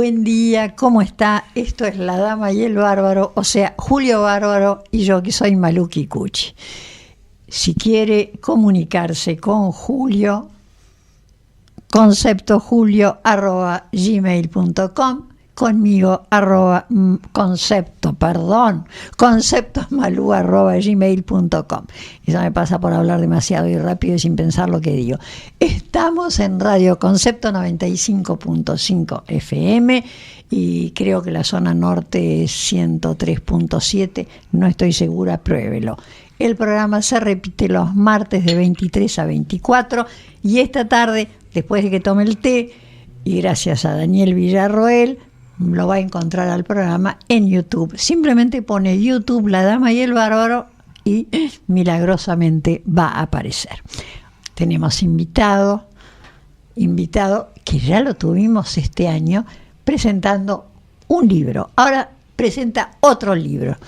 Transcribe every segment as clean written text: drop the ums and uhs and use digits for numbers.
buen día, ¿cómo está? Esto es La Dama y el Bárbaro, o sea, Julio Bárbaro y yo que soy Malú Kikuchi. Si quiere comunicarse con Julio, conceptojulio@gmail.com, conmigo conceptosmalú@gmail.com. Eso me pasa por hablar demasiado y rápido y sin pensar lo que digo. Estamos en Radio Concepto 95.5 FM y creo que la zona norte es 103.7, no estoy segura, pruébelo. El programa se repite los martes de 23 a 24 y esta tarde, después de que tome el té, y gracias a Daniel Villarroel, lo va a encontrar al programa en YouTube. Simplemente pone YouTube La Dama y el Bárbaro y milagrosamente va a aparecer. Tenemos invitado que ya lo tuvimos este año presentando un libro. Ahora presenta otro libro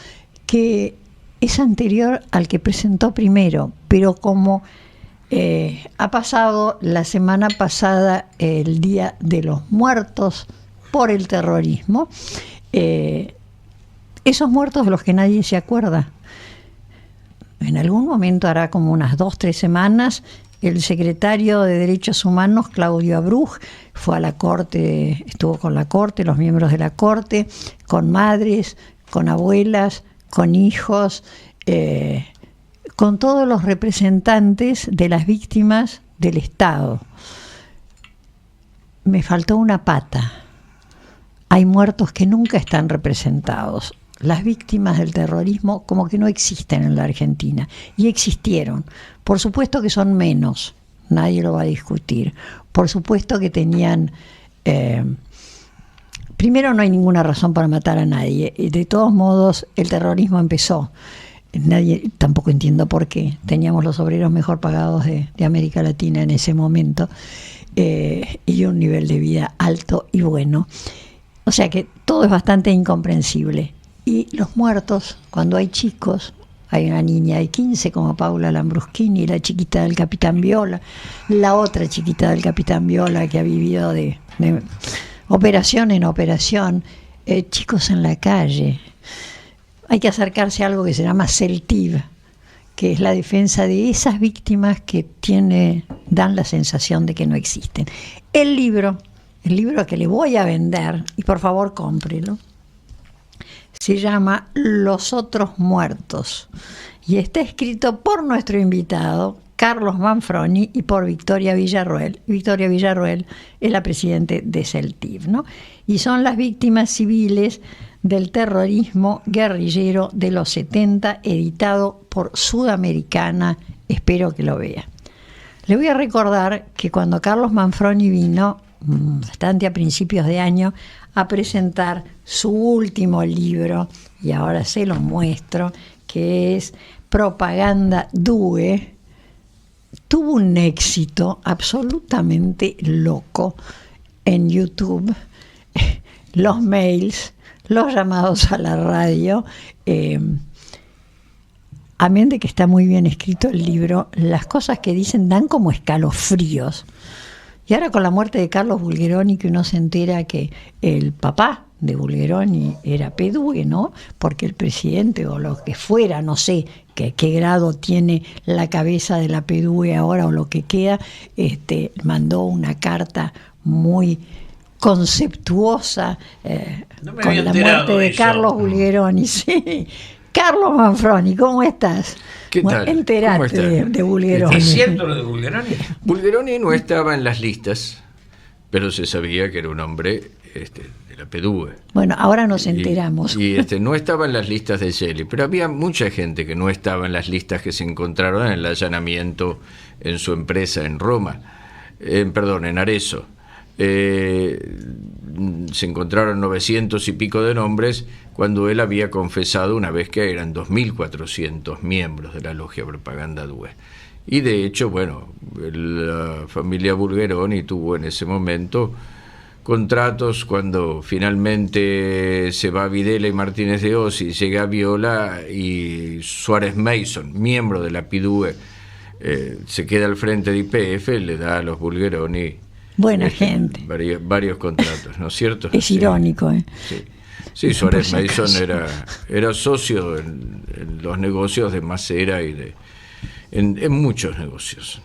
que es anterior al que presentó primero, pero como ha pasado la semana pasada el Día de los Muertos por el terrorismo, esos muertos de los que nadie se acuerda. En algún momento, hará como unas 2-3 semanas, el secretario de Derechos Humanos, Claudio Abruj, fue a la Corte, estuvo con la Corte, los miembros de la Corte, con madres, con abuelas, con hijos, con todos los representantes de las víctimas del Estado. Me faltó una pata. Hay muertos que nunca están representados. Las víctimas del terrorismo como que no existen en la Argentina, y existieron. Por supuesto que son menos, nadie lo va a discutir. Por supuesto que tenían... primero, no hay ninguna razón para matar a nadie. De todos modos, el terrorismo empezó. Nadie, tampoco entiendo por qué. Teníamos los obreros mejor pagados de América Latina en ese momento, y un nivel de vida alto y bueno. O sea que todo es bastante incomprensible. Y los muertos, cuando hay chicos, hay una niña de 15 como Paula Lambruschini, la chiquita del Capitán Viola, la otra chiquita del Capitán Viola que ha vivido de operación en operación, chicos en la calle. Hay que acercarse a algo que se llama CELTIV, que es la defensa de esas víctimas que dan la sensación de que no existen. El libro que le voy a vender, y por favor cómprelo, se llama Los Otros Muertos, y está escrito por nuestro invitado, Carlos Manfroni, y por Victoria Villarroel. Victoria Villarroel es la presidente de CELTIV, ¿no? Y son las víctimas civiles del terrorismo guerrillero de los 70, editado por Sudamericana. Espero que lo vea. Le voy a recordar que cuando Carlos Manfroni vino, bastante a principios de año, a presentar su último libro, y ahora se lo muestro, que es Propaganda Due, tuvo un éxito absolutamente loco en YouTube. Los mails, los llamados a la radio, amén de que está muy bien escrito el libro, las cosas que dicen dan como escalofríos. Y ahora con la muerte de Carlos Bulgeroni, que uno se entera que el papá de Bulgeroni era Pedúe, ¿no? Porque el presidente o lo que fuera, no sé qué grado tiene la cabeza de la Pedúe ahora o lo que queda, mandó una carta muy conceptuosa con la muerte de Carlos Bulgeroni. Sí. Carlos Manfroni, ¿cómo estás? ¿Qué tal? Entérate de Bulgeroni. ¿Es cierto lo de Bulgeroni? Bulgeroni no estaba en las listas, pero se sabía que era un hombre de la Pedúe. Bueno, ahora nos enteramos. Y no estaba en las listas de Shelley, pero había mucha gente que no estaba en las listas que se encontraron en el allanamiento en su empresa en Roma, en Arezzo. Se encontraron 900 y pico de nombres cuando él había confesado una vez que eran 2.400 miembros de la logia Propaganda Due. Y de hecho, bueno, la familia Bulgeroni tuvo en ese momento contratos cuando finalmente se va Videla y Martínez de Oz y llega Viola, y Suárez Mason, miembro de la PIDUE, se queda al frente de YPF, le da a los Bulgeroni Buena gente. Varios contratos, ¿no es cierto? Es irónico, ¿eh? Sí. Sí, Suárez Por si Mason acaso. era socio en los negocios de Macera y en muchos negocios.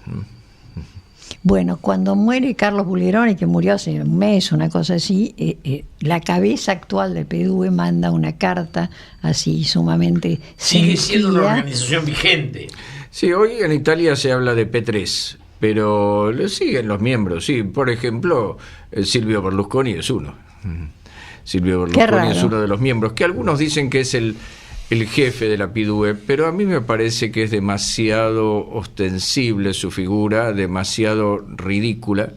Bueno, cuando muere Carlos Bulgeroni, que murió hace un mes, una cosa así, la cabeza actual del PDUE manda una carta así sumamente Sigue siendo una sentida. organización vigente. Sí, hoy en Italia se habla de P3, pero le siguen los miembros. Sí, por ejemplo, Silvio Berlusconi es uno. Silvio Berlusconi es uno de los miembros, que algunos dicen que es el jefe de la PDUE, pero a mí me parece que es demasiado ostensible su figura, demasiado ridícula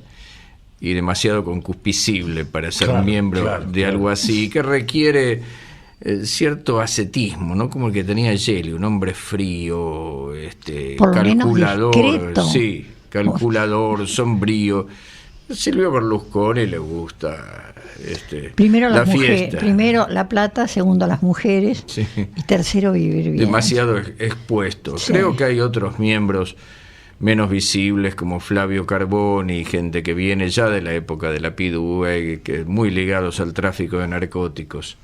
y demasiado concupiscible para ser miembro de algo así, que requiere cierto ascetismo, ¿no? Como el que tenía Gelli, un hombre frío, por lo menos calculador, discreto. sí, calculador, sombrío. Silvio Berlusconi le gusta Primero la las mujeres, fiesta. primero la plata, segundo las mujeres, Sí. y tercero vivir bien. Demasiado expuesto. Sí. Creo que hay otros miembros menos visibles como Flavio Carboni, gente que viene ya de la época de la PDUE, que muy ligados al tráfico de narcóticos,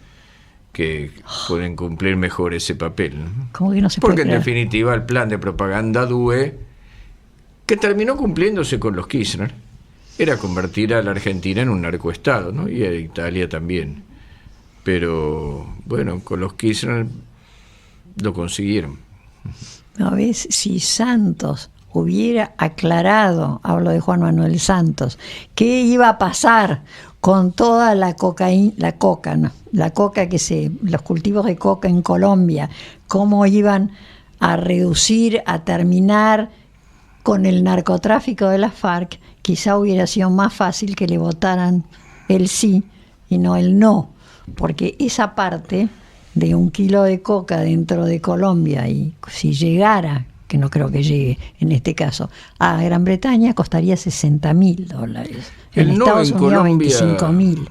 que pueden cumplir mejor ese papel, ¿no? ¿Cómo que no se Porque puede en creer? definitiva el plan de propaganda DUE, que terminó cumpliéndose con los Kirchner, era convertir a la Argentina en un narcoestado, ¿no? Y a Italia también. Pero bueno, con los Kirchner lo consiguieron. ¿No ves? Si Santos hubiera aclarado, hablo de Juan Manuel Santos, qué iba a pasar con toda la cocaína, la coca los cultivos de coca en Colombia, cómo iban a reducir, a terminar con el narcotráfico de las FARC, quizá hubiera sido más fácil que le votaran el sí y no el no, porque esa parte de 1 kilo de coca dentro de Colombia, y si llegara, que no creo que llegue en este caso, a Gran Bretaña costaría $60.000. En El no Estados en Unidos Colombia, 25.000.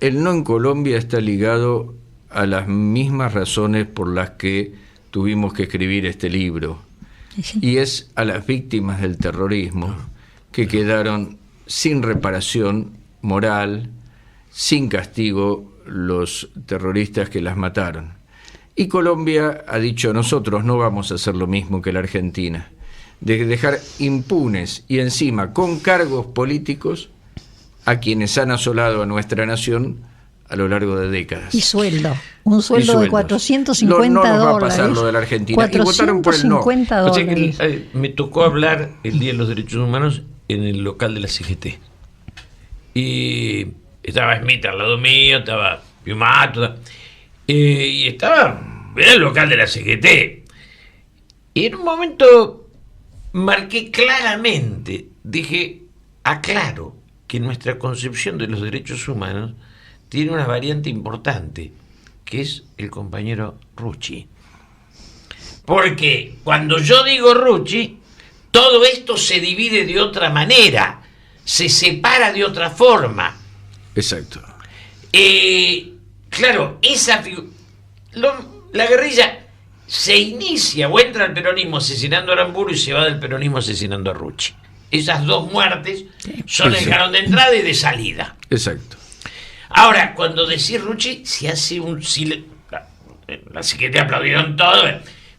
el no en Colombia está ligado a las mismas razones por las que tuvimos que escribir este libro, Sí. y es a las víctimas del terrorismo que quedaron sin reparación moral, sin castigo los terroristas que las mataron. Y Colombia ha dicho: nosotros no vamos a hacer lo mismo que la Argentina, de dejar impunes y encima con cargos políticos a quienes han asolado a nuestra nación a lo largo de décadas. Y sueldo, un sueldo de $450. No nos va a pasar lo de la Argentina. Y votaron por el no. $450. O sea que me tocó hablar el Día de los Derechos Humanos en el local de la CGT. Y estaba Smith al lado mío, estaba Piumato, y estaba en el local de la CGT. Y en un momento marqué claramente, dije, aclaro que nuestra concepción de los derechos humanos tiene una variante importante, que es el compañero Rucci. Porque cuando yo digo Rucci, todo esto se divide de otra manera, se separa de otra forma. Exacto. Claro, la guerrilla se inicia o entra al peronismo asesinando a Aramburu y se va del peronismo asesinando a Rucci. Esas dos muertes son el jarón de entrada y de salida. Exacto. Ahora, cuando decís Rucci, se hace un silencio. Así que te aplaudieron todo,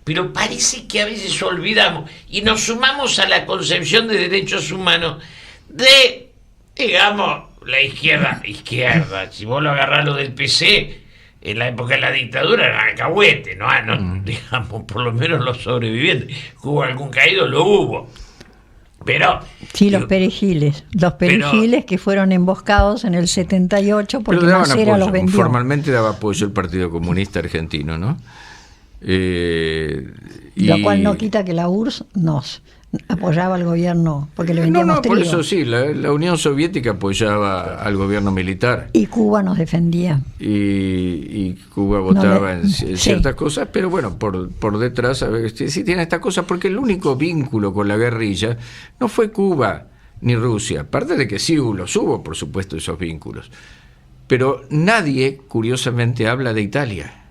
pero parece que a veces olvidamos y nos sumamos a la concepción de derechos humanos de, digamos, la izquierda. Si vos lo agarrás lo del PC, en la época de la dictadura era alcahuete, ¿no? Digamos, por lo menos los sobrevivientes. ¿Hubo algún caído? Lo hubo. Pero sí, los perejiles que fueron emboscados en el 78 porque pero daban Macera apoyo, los vendió. formalmente daba apoyo el Partido Comunista Argentino, ¿no? Lo cual no quita que la URSS nos apoyaba al gobierno porque le vendíamos por trigo. eso sí, la Unión Soviética apoyaba al gobierno militar Y Cuba nos defendía. y Cuba votaba en sí. ciertas cosas, pero bueno, por detrás a ver, sí tiene estas cosas, porque el único vínculo con la guerrilla no fue Cuba ni Rusia, aparte de que sí los hubo, por supuesto, esos vínculos, pero nadie, curiosamente, habla de Italia.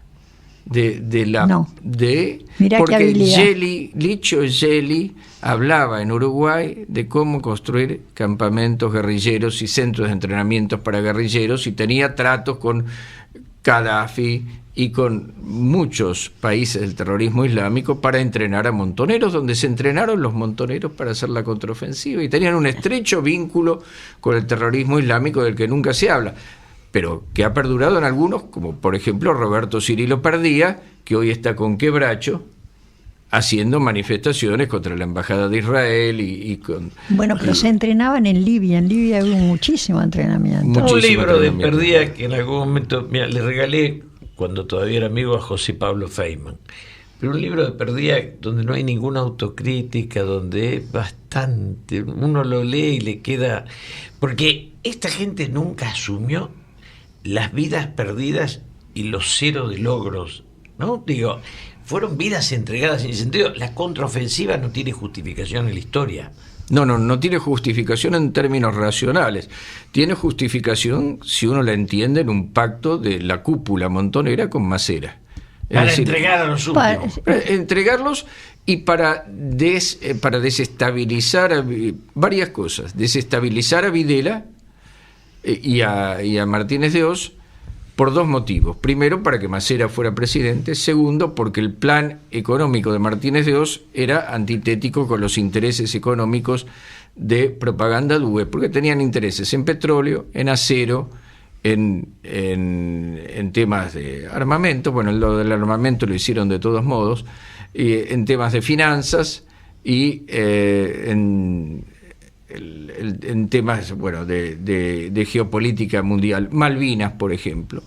No. Mirá qué porque habilidad. Licho Gelli hablaba en Uruguay de cómo construir campamentos guerrilleros y centros de entrenamientos para guerrilleros, y tenía tratos con Gaddafi y con muchos países del terrorismo islámico para entrenar a montoneros, donde se entrenaron los montoneros para hacer la contraofensiva, y tenían un estrecho vínculo con el terrorismo islámico del que nunca se habla, pero que ha perdurado en algunos, como por ejemplo Roberto Cirilo Pardía, que hoy está con Quebracho haciendo manifestaciones contra la embajada de Israel y con... Bueno, pero se entrenaban en Libia hubo muchísimo entrenamiento. Un libro de entrenamiento. Perdía que en algún momento, mira, le regalé cuando todavía era amigo a José Pablo Feynman, pero un libro de Perdía donde no hay ninguna autocrítica, donde es bastante, uno lo lee y le queda, porque esta gente nunca asumió las vidas perdidas y los ceros de logros, ¿no? Digo, fueron vidas entregadas sin sentido. La contraofensiva no tiene justificación en la historia. No tiene justificación en términos racionales. Tiene justificación si uno la entiende en un pacto de la cúpula montonera con Macera. Es Para decir, entregar a los últimos. entregarlos y para desestabilizar varias cosas. Desestabilizar a Videla y a Martínez de Oz por dos motivos. Primero, para que Macera fuera presidente. Segundo, porque el plan económico de Martínez de Oz era antitético con los intereses económicos de Propaganda Due, porque tenían intereses en petróleo, en acero, en temas de armamento. Bueno, lo del armamento lo hicieron de todos modos, en temas de finanzas y en temas, bueno, de geopolítica mundial, Malvinas, por ejemplo.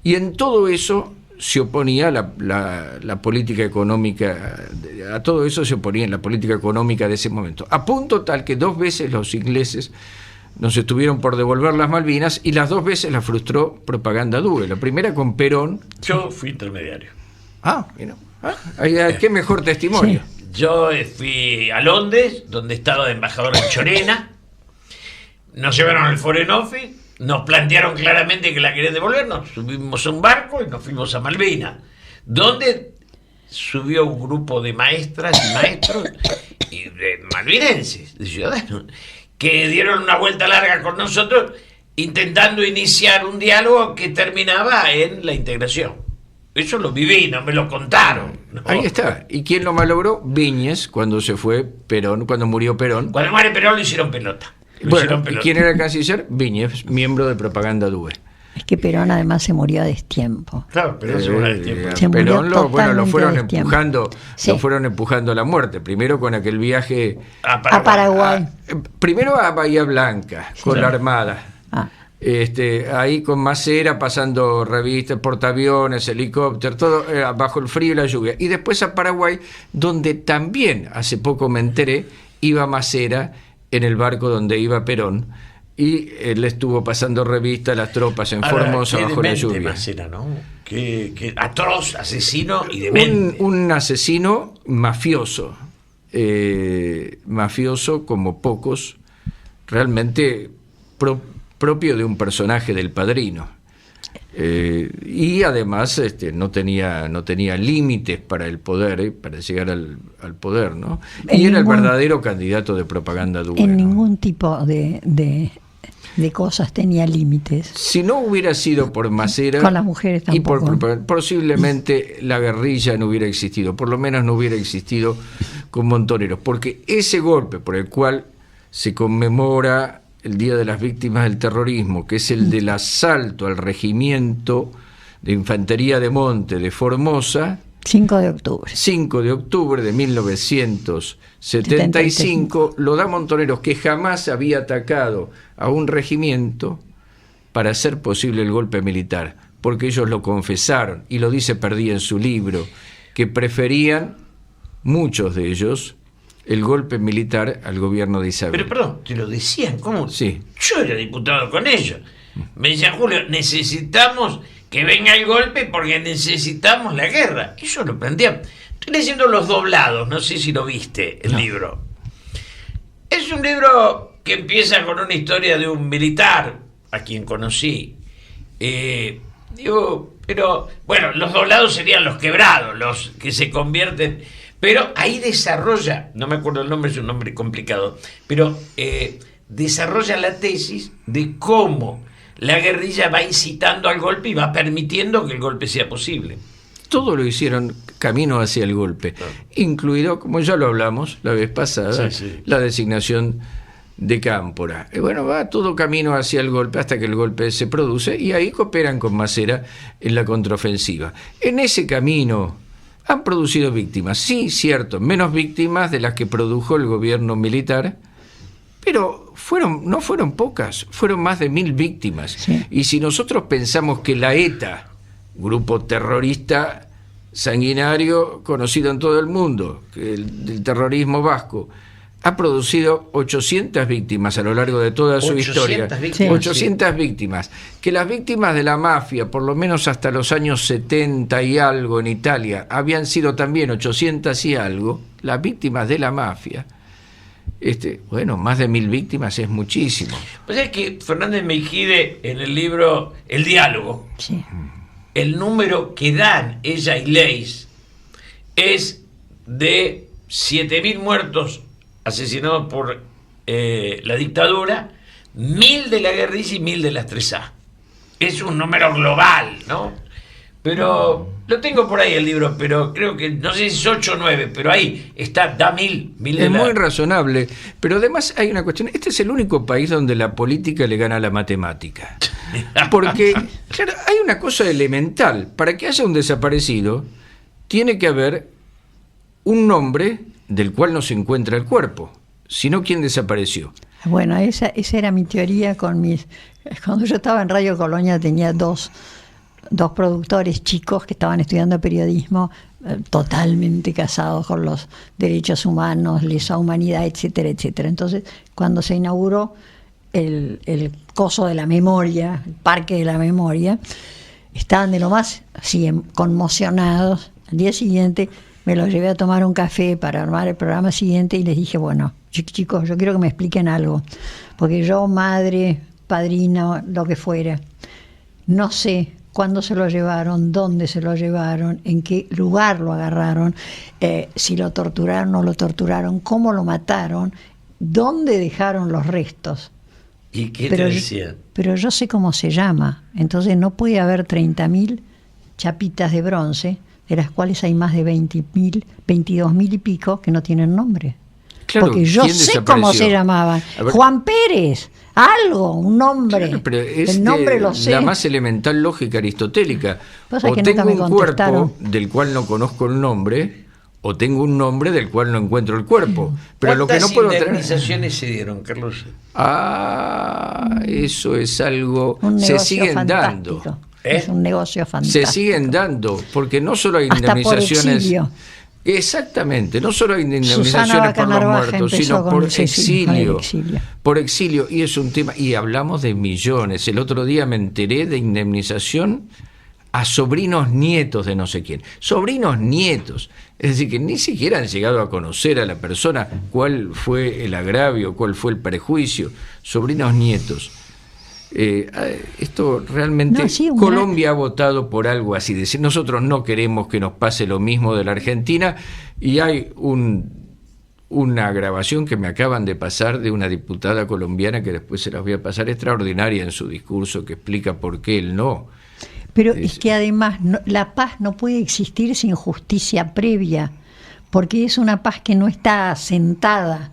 Y en todo eso se oponía la política económica, a todo eso se oponía la política económica de ese momento, a punto tal que 2 veces los ingleses nos estuvieron por devolver las Malvinas, y las 2 veces las frustró Propaganda Due. La primera con Perón. Yo fui intermediario. Mira, qué mejor testimonio. Sí. Yo fui a Londres, donde estaba de embajador en Chorena. Nos llevaron al Foreign Office, nos plantearon claramente que la querían devolver, nos subimos a un barco y nos fuimos a Malvinas, donde subió un grupo de maestras y maestros y de malvinenses, de ciudadanos, que dieron una vuelta larga con nosotros, intentando iniciar un diálogo que terminaba en la integración. Eso lo viví, no me lo contaron, ¿no? Ahí está. ¿Y quién lo malogró? Viñes, cuando se fue Perón, cuando murió Perón. Cuando muere Perón lo hicieron pelota. Bueno, ¿y quién era el canciller? Viñes, miembro de Propaganda Due. Es que Perón además se murió a destiempo. Claro, Perón se murió a destiempo. Se murió Perón lo fueron totalmente a destiempo. empujando, Sí. lo fueron empujando a la muerte. Primero con aquel viaje A A Paraguay. primero a Bahía Blanca, con la Armada. Ahí con Macera, pasando revistas, portaaviones, helicópteros, todo bajo el frío y la lluvia. Y después a Paraguay, donde también, hace poco me enteré, iba Macera en el barco donde iba Perón, y él estuvo pasando revistas a las tropas en Formosa bajo la lluvia. Macera, ¿no? Qué atroz, asesino y demente. Un asesino mafioso, mafioso como pocos, realmente propio de un personaje del Padrino. Y además no tenía límites para el poder, para llegar al poder, ¿no? Y era el verdadero candidato de Propaganda Due. En ¿no? ningún tipo de cosas tenía límites. Si no hubiera sido por Macera, Con las mujeres y tampoco. posiblemente la guerrilla no hubiera existido, por lo menos no hubiera existido con Montoneros, porque ese golpe por el cual se conmemora el Día de las Víctimas del Terrorismo, que es el del asalto al regimiento de Infantería de Monte de Formosa, 5 de octubre. 5 de octubre de 1975, lo da Montoneros, que jamás había atacado a un regimiento para hacer posible el golpe militar, porque ellos lo confesaron, y lo dice Perdía en su libro, que preferían, muchos de ellos, el golpe militar al gobierno de Isabel. Pero perdón, te lo decían, ¿cómo? Sí. Yo era diputado con ellos. Me decían, Julio, necesitamos que venga el golpe porque necesitamos la guerra. Ellos lo plantean. Estoy leyendo Los Doblados, no sé si lo viste, el libro. Es un libro que empieza con una historia de un militar a quien conocí. Pero, bueno, los doblados serían los quebrados, los que se convierten. Pero ahí desarrolla, no me acuerdo el nombre, es un nombre complicado, pero desarrolla la tesis de cómo la guerrilla va incitando al golpe y va permitiendo que el golpe sea posible. Todo lo hicieron camino hacia el golpe, incluido, como ya lo hablamos la vez pasada, la designación de Cámpora. Y bueno, va todo camino hacia el golpe hasta que el golpe se produce y ahí cooperan con Macera en la contraofensiva. En ese camino han producido víctimas, sí, cierto, menos víctimas de las que produjo el gobierno militar, pero no fueron pocas, fueron más de 1000 víctimas. Sí. Y si nosotros pensamos que la ETA, grupo terrorista sanguinario conocido en todo el mundo, del terrorismo vasco, ha producido 800 víctimas a lo largo de toda su historia. Víctimas, 800 víctimas. Que las víctimas de la mafia, por lo menos hasta los años 70 y algo en Italia, habían sido también 800 y algo, las víctimas de la mafia. Bueno, más de 1000 víctimas es muchísimo. Pues es que Fernández Meijide, en el libro El Diálogo, Sí. el número que dan ella y Leis es de 7.000 muertos asesinados por la dictadura, 1.000 de la guerrilla y 1.000 de las 3A. Es un número global, ¿no? Pero lo tengo por ahí el libro, pero creo que, no sé si es 8 o 9, pero ahí está, da 1.000 de Es muy razonable, pero además hay una cuestión, este es el único país donde la política le gana a la matemática. Porque, claro, hay una cosa elemental, para que haya un desaparecido, tiene que haber un nombre del cual no se encuentra el cuerpo, sino quién desapareció. Bueno, esa era mi teoría cuando yo estaba en Radio Colonia tenía dos productores chicos que estaban estudiando periodismo, totalmente casados con los derechos humanos, lesa humanidad, etcétera, etcétera. Entonces, cuando se inauguró el coso de la memoria, el parque de la memoria, estaban de lo más así, conmocionados. Al día siguiente me los llevé a tomar un café para armar el programa siguiente y les dije, bueno, chicos, yo quiero que me expliquen algo, porque yo, madre, padrino, lo que fuera, no sé cuándo se lo llevaron, dónde se lo llevaron, en qué lugar lo agarraron, si lo torturaron o lo torturaron, cómo lo mataron, dónde dejaron los restos. ¿Y qué te decían? Pero yo sé cómo se llama, entonces no puede haber 30.000 chapitas de bronce, de las cuales hay más de 20.000, 22.000 y pico que no tienen nombre. Claro, porque yo sé cómo se llamaban. Juan Pérez, algo, un nombre. Claro, pero es el nombre lo sé. La más elemental lógica aristotélica. Pasa O que tengo nunca me un contestaron. cuerpo del cual no conozco el nombre, o tengo un nombre del cual no encuentro el cuerpo. Pero lo que no puedo tener... ¿Cuántas indemnizaciones se dieron, Carlos? Eso es algo... Un Se negocio siguen fantástico. dando. Es un negocio fantástico. Se siguen dando, porque no solo hay Hasta por indemnizaciones... exilio. Exactamente, no solo hay Susana indemnizaciones Vaca por los Narvaja muertos, empezó sino con por el exilio. exilio. Por exilio, y es un tema, y hablamos de millones. El otro día me enteré de indemnización a sobrinos nietos de no sé quién. Sobrinos nietos. Es decir, que ni siquiera han llegado a conocer a la persona cuál fue el agravio, cuál fue el prejuicio. Sobrinos nietos. Esto realmente No, sí, Colombia ha votado por algo así, decir, nosotros no queremos que nos pase lo mismo de la Argentina, y hay una grabación que me acaban de pasar de una diputada colombiana que después se las voy a pasar, extraordinaria en su discurso, que explica por qué el no. Pero es que además la paz no puede existir sin justicia previa, porque es una paz que no está asentada.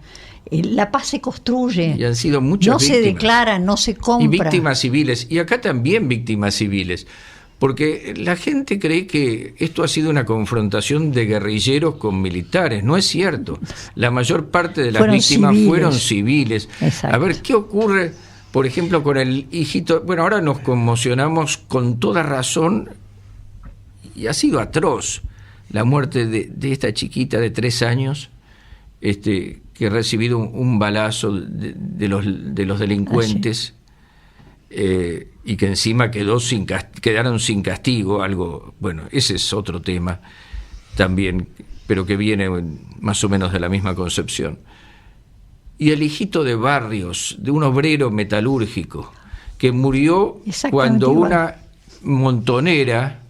La paz se construye, y han sido muchas no víctimas. Se declara, no se compra. Y víctimas civiles, y acá también víctimas civiles, porque la gente cree que esto ha sido una confrontación de guerrilleros con militares. No es cierto. La mayor parte de las víctimas fueron civiles. Exacto. A ver, ¿qué ocurre, por ejemplo, con el hijito? Bueno, ahora nos conmocionamos con toda razón, y ha sido atroz la muerte de esta chiquita de 3 años, que ha recibido un balazo de los delincuentes, y que encima quedaron sin castigo, algo, bueno, ese es otro tema también, pero que viene más o menos de la misma concepción. Y el hijito de Barrios, de un obrero metalúrgico, que murió cuando igual. una montonera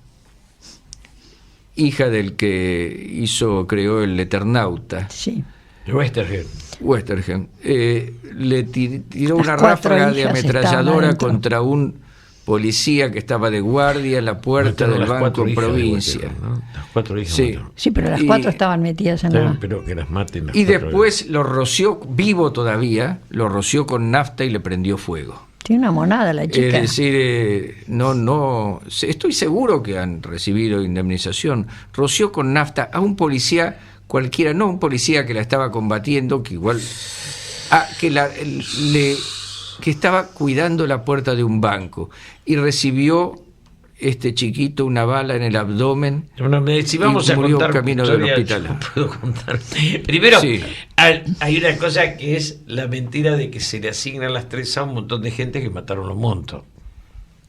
hija del que creó el Eternauta. Sí. Westergem. Le tiró Las una 4 ráfaga de hijas ametralladora estaban adentro. contra un policía que estaba de guardia en la puerta Mataron del las Banco 4 hijas de Provincia. Westergem, ¿no? Las 4 hijas Sí. mataron. Sí, pero las Y- 4 estaban metidas en Está bien, la... pero que las maten las Y 4 después lo roció, vivo todavía, lo roció con nafta y le prendió fuego. Tiene una monada la chica. Es decir, estoy seguro que han recibido indemnización. Roció con nafta a un policía cualquiera, no un policía que la estaba combatiendo, que igual, que estaba cuidando la puerta de un banco y recibió este chiquito una bala en el abdomen. Bueno, si vamos y a murió contar camino del historia, hospital. yo no puedo contar. Primero, Sí. hay una cosa que es la mentira de que se le asignan las 3 a un montón de gente que mataron los montos.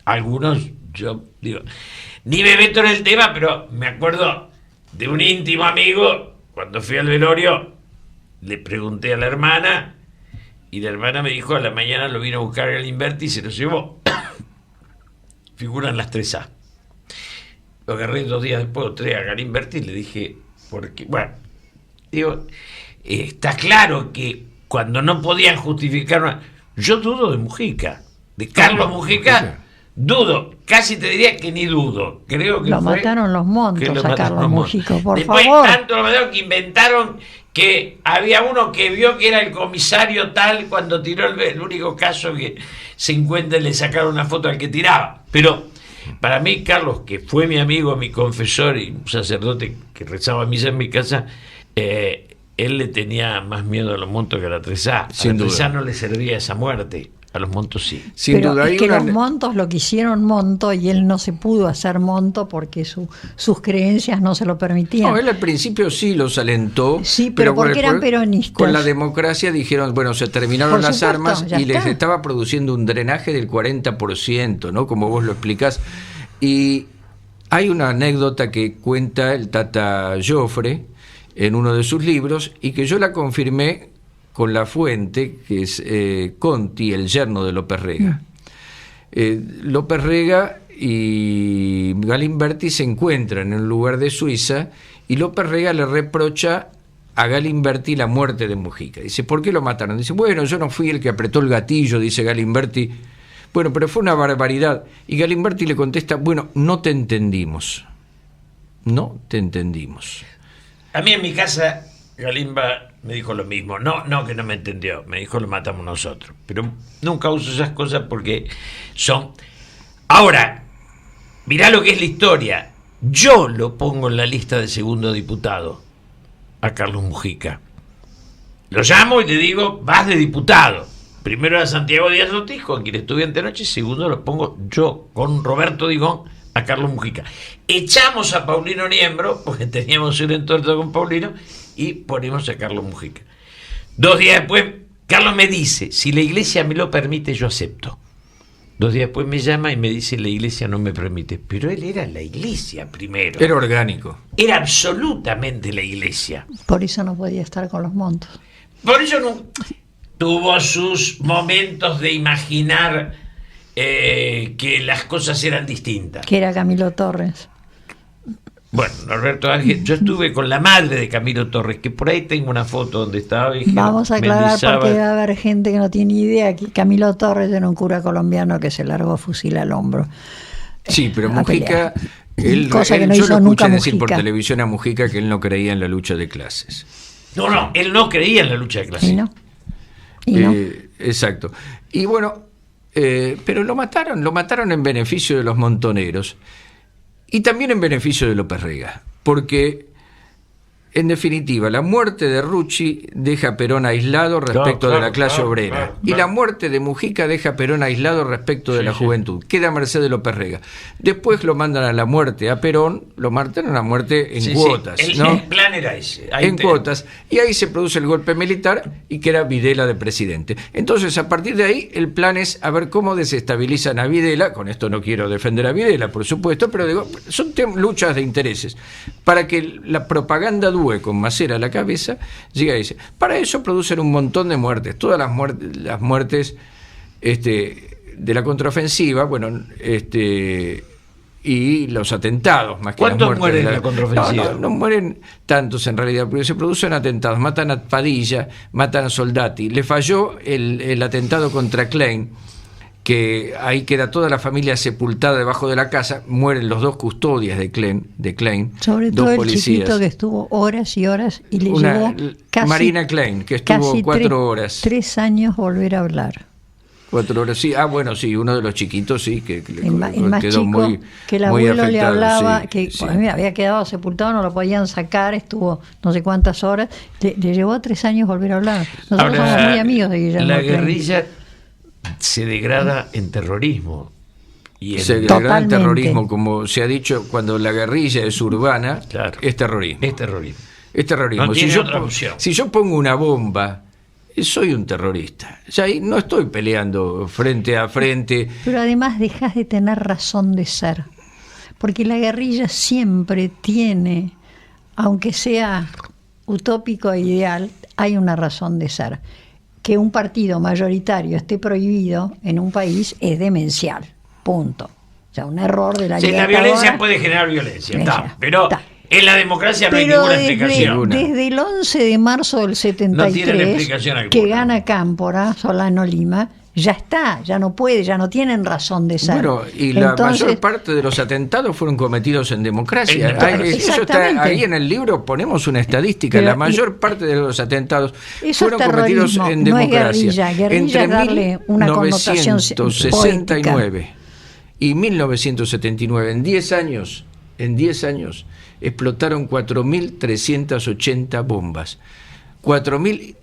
Algunos, yo digo, ni me meto en el tema, pero me acuerdo de un íntimo amigo, cuando fui al velorio, le pregunté a la hermana, y la hermana me dijo, a la mañana lo vino a buscar Galimberti y se lo llevó. Figuran las 3A. Lo agarré 2 días después, o 3 a Galimberti y le dije, porque, bueno, digo, está claro que cuando no podían justificar, yo dudo de Mujica, de Carlos Mujica, dudo, casi te diría que ni dudo, creo que Lo fue mataron los montos que lo a mataron Carlos los montos. Mujica, por Después, favor. tanto lo mataron que inventaron que había uno que vio que era el comisario tal cuando tiró el único caso que se encuentra y le sacaron una foto al que tiraba. Pero para mí, Carlos, que fue mi amigo, mi confesor y un sacerdote que rezaba misa en mi casa, él le tenía más miedo a los montos que a la 3A. Sin a la 3A duda. no le servía esa muerte, a los montos sí. Sin Pero duda es hay que una... los montos lo quisieron monto y él no se pudo hacer monto porque sus creencias no se lo permitían. No, él al principio sí los alentó. Sí, pero porque eran peronistas. Con la democracia dijeron, bueno, se terminaron Por las supuesto, armas ya y les está. estaba produciendo un drenaje del 40%, ¿no? Como vos lo explicás. Y hay una anécdota que cuenta el Tata Joffre en uno de sus libros y que yo la confirmé con la fuente, que es Conti, el yerno de López Rega. López Rega y Galimberti se encuentran en un lugar de Suiza y López Rega le reprocha a Galimberti la muerte de Mujica. Dice, ¿por qué lo mataron? Dice, bueno, yo no fui el que apretó el gatillo, dice Galimberti. Bueno, pero fue una barbaridad. Y Galimberti le contesta, bueno, no te entendimos. No te entendimos. A mí en mi casa, Galimba me dijo lo mismo. No que no me entendió. Me dijo, lo matamos nosotros. Pero nunca uso esas cosas porque son... Ahora, mirá lo que es la historia. Yo lo pongo en la lista de segundo diputado a Carlos Mujica. Lo llamo y le digo, vas de diputado. Primero a Santiago Díaz Ortiz, con quien estuve antenoche, y segundo lo pongo yo, con Roberto Digón, a Carlos Mujica. Echamos a Paulino Niembro, porque teníamos un entorno con Paulino, y ponemos a Carlos Mujica. 2 días después, Carlos me dice, si la iglesia me lo permite, yo acepto. 2 días después me llama y me dice, la iglesia no me permite. Pero él era la iglesia primero. Era orgánico. Era absolutamente la iglesia. Por eso no podía estar con los montos. Por eso no, tuvo sus momentos de imaginar que las cosas eran distintas. Que era Camilo Torres. Bueno, Norberto Ángel, yo estuve con la madre de Camilo Torres, que por ahí tengo una foto donde estaba. Vamos a aclarar Mendizábal. porque va a haber gente que no tiene idea que Camilo Torres era un cura colombiano que se largó fusil al hombro. Sí, pero A Mujica, pelear. Cosa que no yo hizo lo nunca escuché decir por Mujica. televisión a Mujica que él no creía en la lucha de clases. No, él no creía en la lucha de clases. ¿Y no? ¿Y no? Exacto. Y bueno, pero lo mataron en beneficio de los montoneros y también en beneficio de López Rega, porque en definitiva la muerte de Rucci deja a Perón aislado respecto de la clase obrera y la muerte de Mujica deja a Perón aislado respecto de la juventud. Queda a merced de López Rega. Después lo mandan a la muerte a Perón, lo matan a la muerte en cuotas, ¿no? El plan era ese. Ahí En cuotas, y ahí se produce el golpe militar y queda Videla de presidente. Entonces, a partir de ahí, el plan es a ver cómo desestabilizan a Videla. Con esto no quiero defender a Videla, por supuesto, pero digo, son luchas de intereses. Para que la propaganda dúe con Macera a la cabeza, llega y dice, para eso producen un montón de muertes, todas las muertes de la contraofensiva, bueno, y los atentados, más que las ¿Cuántos muertes. mueren en la contraofensiva? No mueren tantos en realidad, porque se producen atentados. Matan a Padilla, matan a Soldati. Le falló el atentado contra Klein, que ahí queda toda la familia sepultada debajo de la casa. Mueren los dos custodias de Klein, sobre todo dos el policías. chiquito que estuvo horas y horas y le llevó casi, Marina Klein, que estuvo casi 4 horas. 3 años volver a hablar. 4 horas, sí. Bueno, sí, uno de los chiquitos, sí, que El más quedó chico, muy, que el muy abuelo le afectado, hablaba, sí, que sí. había quedado sepultado, no lo podían sacar, estuvo no sé cuántas horas, le llevó 3 años volver a hablar. Nosotros Ahora, somos muy amigos de Guillermo la Klein. guerrilla se degrada en terrorismo. Y Se en, degrada en Totalmente. terrorismo, como se ha dicho, cuando la guerrilla es urbana, Claro. es terrorismo. es terrorismo. Es terrorismo. No tiene otra opción. Si yo pongo una bomba, soy un terrorista. Ya ahí no estoy peleando frente a frente. Pero además dejas de tener razón de ser, porque la guerrilla siempre tiene, aunque sea utópico e ideal, hay una razón de ser. Que un partido mayoritario esté prohibido en un país es demencial, punto. O sea, un error de la Sí, la Libertadora. violencia puede generar violencia, está, pero Está. en la democracia no hay Pero ninguna explicación. desde el 11 de marzo del No tienen 73, explicación alguna. que gana Cámpora, Solano Lima, ya está, ya no puede, ya no tienen razón de ser. Bueno, y la Entonces, mayor parte de los atentados fueron cometidos en democracia. En democracia. Eso está Exactamente. ahí en el libro, ponemos una estadística. Pero, la mayor parte de los atentados eso fueron es cometidos terrorismo, en no es democracia. guerrilla. Guerrilla es darle una connotación 1969 y 1979, en 10 años explotaron 4.380 bombas. 4.000,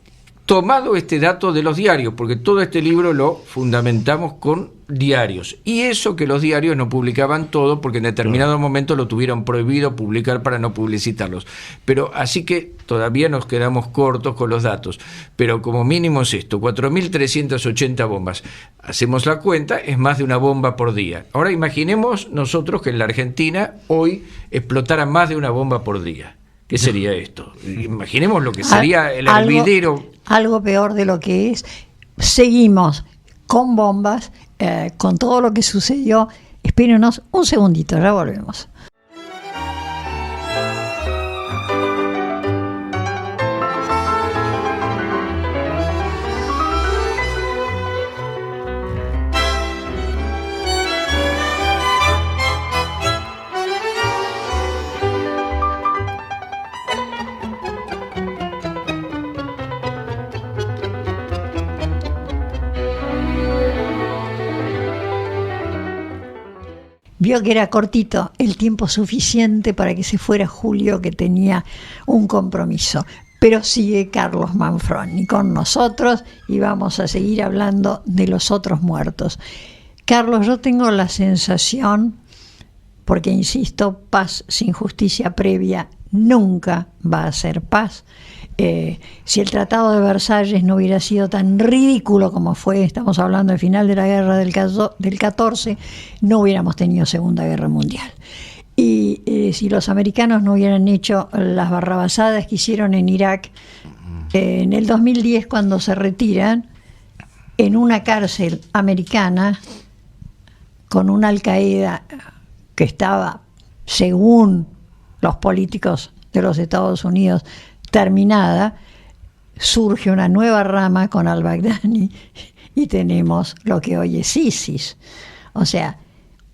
tomado este dato de los diarios, porque todo este libro lo fundamentamos con diarios. Y eso que los diarios no publicaban todo, porque en determinado momento lo tuvieron prohibido publicar para no publicitarlos. Pero así que todavía nos quedamos cortos con los datos. Pero como mínimo es esto, 4.380 bombas. Hacemos la cuenta, es más de una bomba por día. Ahora imaginemos nosotros que en la Argentina hoy explotara más de una bomba por día. ¿Qué sería esto? Imaginemos lo que sería el hervidero. Algo peor de lo que es. Seguimos con bombas, con todo lo que sucedió. Espérenos un segundito, ya volvemos. Vio que era cortito el tiempo suficiente para que se fuera Julio, que tenía un compromiso. Pero sigue Carlos Manfroni con nosotros y vamos a seguir hablando de los otros muertos. Carlos, yo tengo la sensación, porque insisto, paz sin justicia previa nunca va a ser paz. Si el Tratado de Versalles no hubiera sido tan ridículo como fue, estamos hablando del final de la guerra del 14, no hubiéramos tenido Segunda Guerra Mundial. Y si los americanos no hubieran hecho las barrabasadas que hicieron en Irak, en el 2010, cuando se retiran, en una cárcel americana, con una Al-Qaeda que estaba, según los políticos de los Estados Unidos, terminada, surge una nueva rama con al-Baghdadi y tenemos lo que hoy es ISIS. O sea,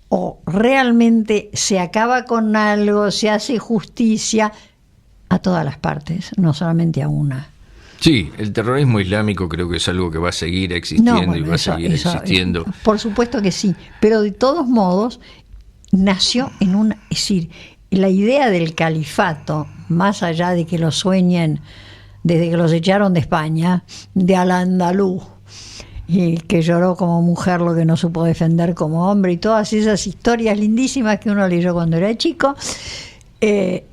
o realmente se acaba con algo, se hace justicia a todas las partes, no solamente a una. Sí, el terrorismo islámico creo que es algo que va a seguir existiendo y va a seguir existiendo. Por supuesto que sí, pero de todos modos nació en una... Es decir, la idea del califato, más allá de que lo sueñen desde que los echaron de España, de Al-Andalus, y que lloró como mujer lo que no supo defender como hombre, y todas esas historias lindísimas que uno leyó cuando era chico, el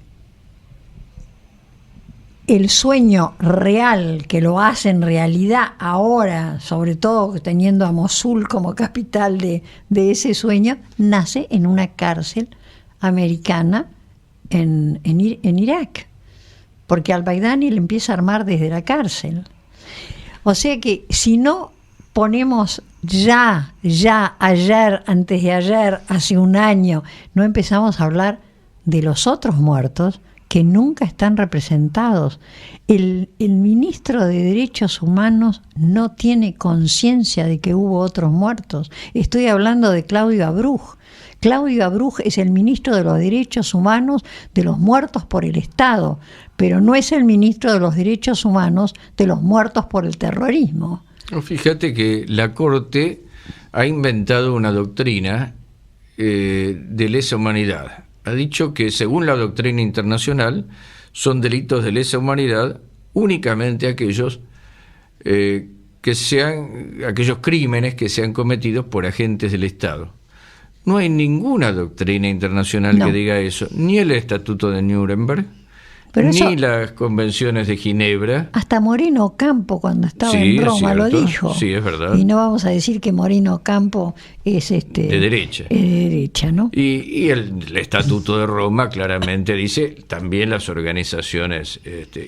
sueño real, que lo hace en realidad ahora, sobre todo teniendo a Mosul como capital de ese sueño, nace en una cárcel americana en Irak, porque al-Baghdadi le empieza a armar desde la cárcel. O sea que si no ponemos ya, ayer, antes de ayer, hace un año, no empezamos a hablar de los otros muertos que nunca están representados. El ministro de Derechos Humanos no tiene conciencia de que hubo otros muertos. Estoy hablando de Claudio Abruj. Claudio Abruj es el ministro de los Derechos Humanos de los muertos por el Estado, pero no es el ministro de los Derechos Humanos de los muertos por el terrorismo. Fíjate que la Corte ha inventado una doctrina de lesa humanidad. Ha dicho que según la doctrina internacional son delitos de lesa humanidad únicamente aquellos aquellos crímenes que sean cometidos por agentes del Estado. No hay ninguna doctrina internacional que diga eso, ni el Estatuto de Nuremberg, pero ni las convenciones de Ginebra. Hasta Moreno Ocampo, cuando estaba en Roma, lo dijo. Sí, es verdad. Y no vamos a decir que Moreno Ocampo es de derecha. Es de derecha, ¿no? Y el Estatuto de Roma claramente dice también las organizaciones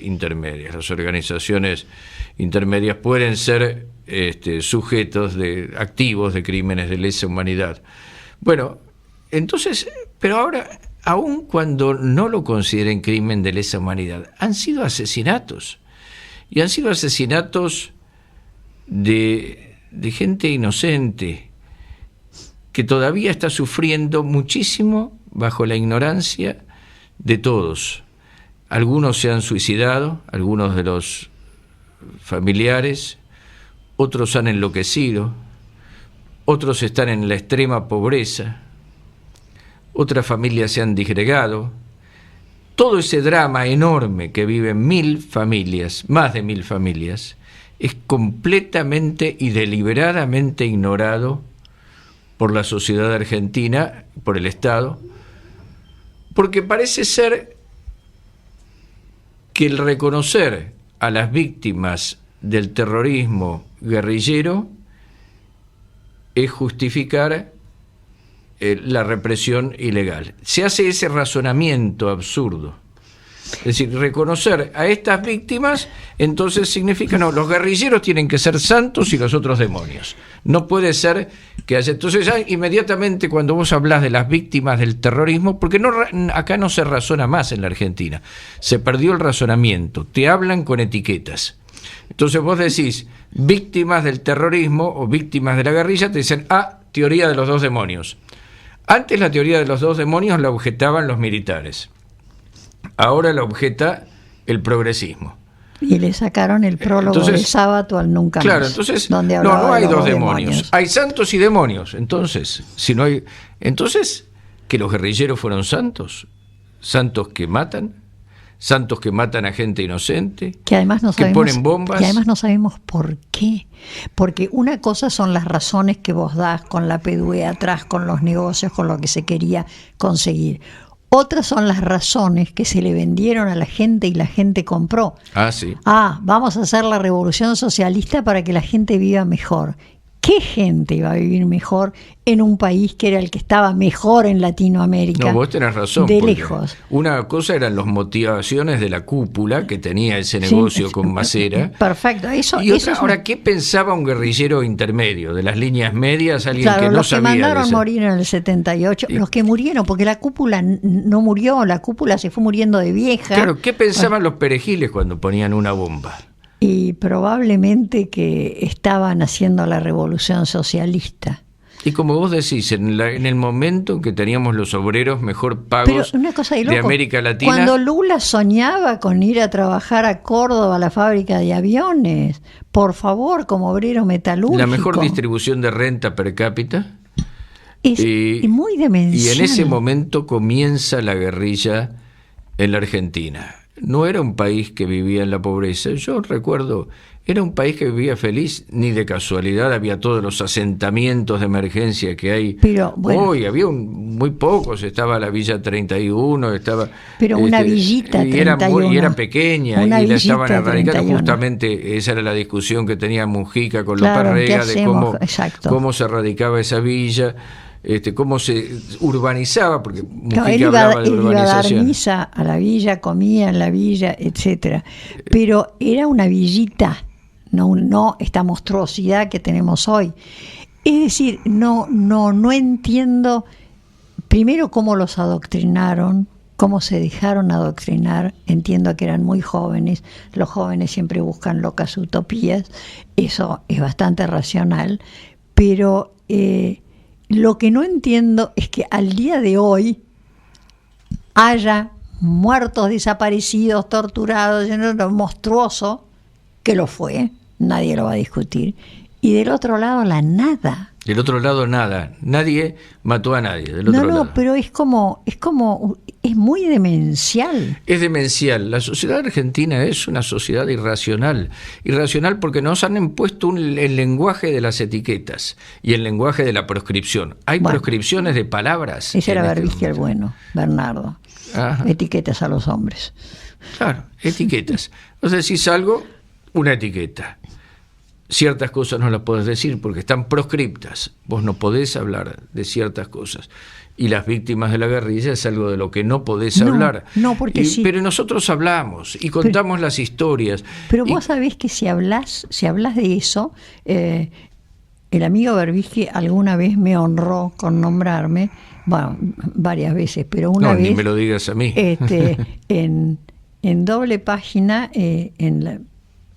intermedias. Las organizaciones intermedias pueden ser sujetos activos de crímenes de lesa humanidad. Bueno, entonces, pero ahora, aun cuando no lo consideren crimen de lesa humanidad, han sido asesinatos. Y han sido asesinatos de gente inocente, que todavía está sufriendo muchísimo bajo la ignorancia de todos. Algunos se han suicidado, algunos de los familiares, otros han enloquecido, otros están en la extrema pobreza, otras familias se han disgregado. Todo ese drama enorme que viven 1.000 familias, más de 1.000 familias, es completamente y deliberadamente ignorado por la sociedad argentina, por el Estado, porque parece ser que el reconocer a las víctimas del terrorismo guerrillero es justificar la represión ilegal. Se hace ese razonamiento absurdo. Es decir, reconocer a estas víctimas, entonces significa, no, los guerrilleros tienen que ser santos y los otros demonios. No puede ser que haya... Entonces ya inmediatamente cuando vos hablás de las víctimas del terrorismo, porque acá no se razona más en la Argentina, se perdió el razonamiento, te hablan con etiquetas. Entonces vos decís víctimas del terrorismo o víctimas de la guerrilla, te dicen, teoría de los dos demonios. Antes la teoría de los dos demonios la objetaban los militares. Ahora la objeta el progresismo. Y le sacaron el prólogo de Sábato al Nunca Más. Claro, entonces donde no hay dos demonios. Hay santos y demonios. Entonces, que los guerrilleros fueron santos, santos que matan a gente inocente, que además no sabemos, ponen bombas. Que además no sabemos por qué. Porque una cosa son las razones que vos das con la PDUE atrás, con los negocios, con lo que se quería conseguir. Otras son las razones que se le vendieron a la gente y la gente compró. Sí. Vamos a hacer la revolución socialista para que la gente viva mejor. ¿Qué gente iba a vivir mejor en un país que era el que estaba mejor en Latinoamérica? No, vos tenés razón. De lejos. Una cosa eran las motivaciones de la cúpula que tenía ese negocio con Macera. Perfecto. Ahora, ¿qué pensaba un guerrillero intermedio? De las líneas medias, alguien que no los sabía. Los que mandaron morir en el 78, los que murieron, porque la cúpula no murió, la cúpula se fue muriendo de vieja. Claro, ¿qué pensaban los perejiles cuando ponían una bomba? Y probablemente que estaban haciendo la revolución socialista. Y como vos decís, en el momento en que teníamos los obreros mejor pagos de América Latina... Cuando Lula soñaba con ir a trabajar a Córdoba a la fábrica de aviones, por favor, como obrero metalúrgico... La mejor distribución de renta per cápita... Es muy demencial. Y en ese momento comienza la guerrilla en la Argentina. No era un país que vivía en la pobreza. Yo recuerdo, era un país que vivía feliz, ni de casualidad había todos los asentamientos de emergencia que hay. Pero, bueno, hoy había muy pocos, estaba la Villa 31, estaba... Pero una villita 31. Y era pequeña, y la estaban erradicando. Justamente esa era la discusión que tenía Mujica con Loparrega, de cómo se erradicaba esa villa. Cómo se urbanizaba, porque Mujica hablaba de urbanización. Iba a dar misa a la villa, comía en la villa, etcétera. Pero era una villita, no esta monstruosidad que tenemos hoy. Es decir, no entiendo primero cómo los adoctrinaron, cómo se dejaron adoctrinar. Entiendo que eran muy jóvenes, los jóvenes siempre buscan locas utopías, eso es bastante racional, pero lo que no entiendo es que al día de hoy haya muertos, desaparecidos, torturados, lo monstruoso, que lo fue, nadie lo va a discutir, y del otro lado la nada. Del otro lado nada, nadie mató a nadie. Del otro lado. Pero es muy demencial. Es demencial. La sociedad argentina es una sociedad irracional. Irracional porque nos han impuesto el lenguaje de las etiquetas y el lenguaje de la proscripción. Hay proscripciones de palabras. Ese era Berbisky el bueno, Bernardo. Ajá. Etiquetas a los hombres. Claro, etiquetas. O sea, decís algo, una etiqueta. Ciertas cosas no las podés decir porque están proscriptas. Vos no podés hablar de ciertas cosas. Y las víctimas de la guerrilla es algo de lo que no podés hablar. No, porque sí. Pero nosotros hablamos y contamos las historias. Pero vos sabés que si hablas de eso, el amigo Berbisky alguna vez me honró con nombrarme, bueno, varias veces, pero una vez... No, ni me lo digas a mí. En doble página,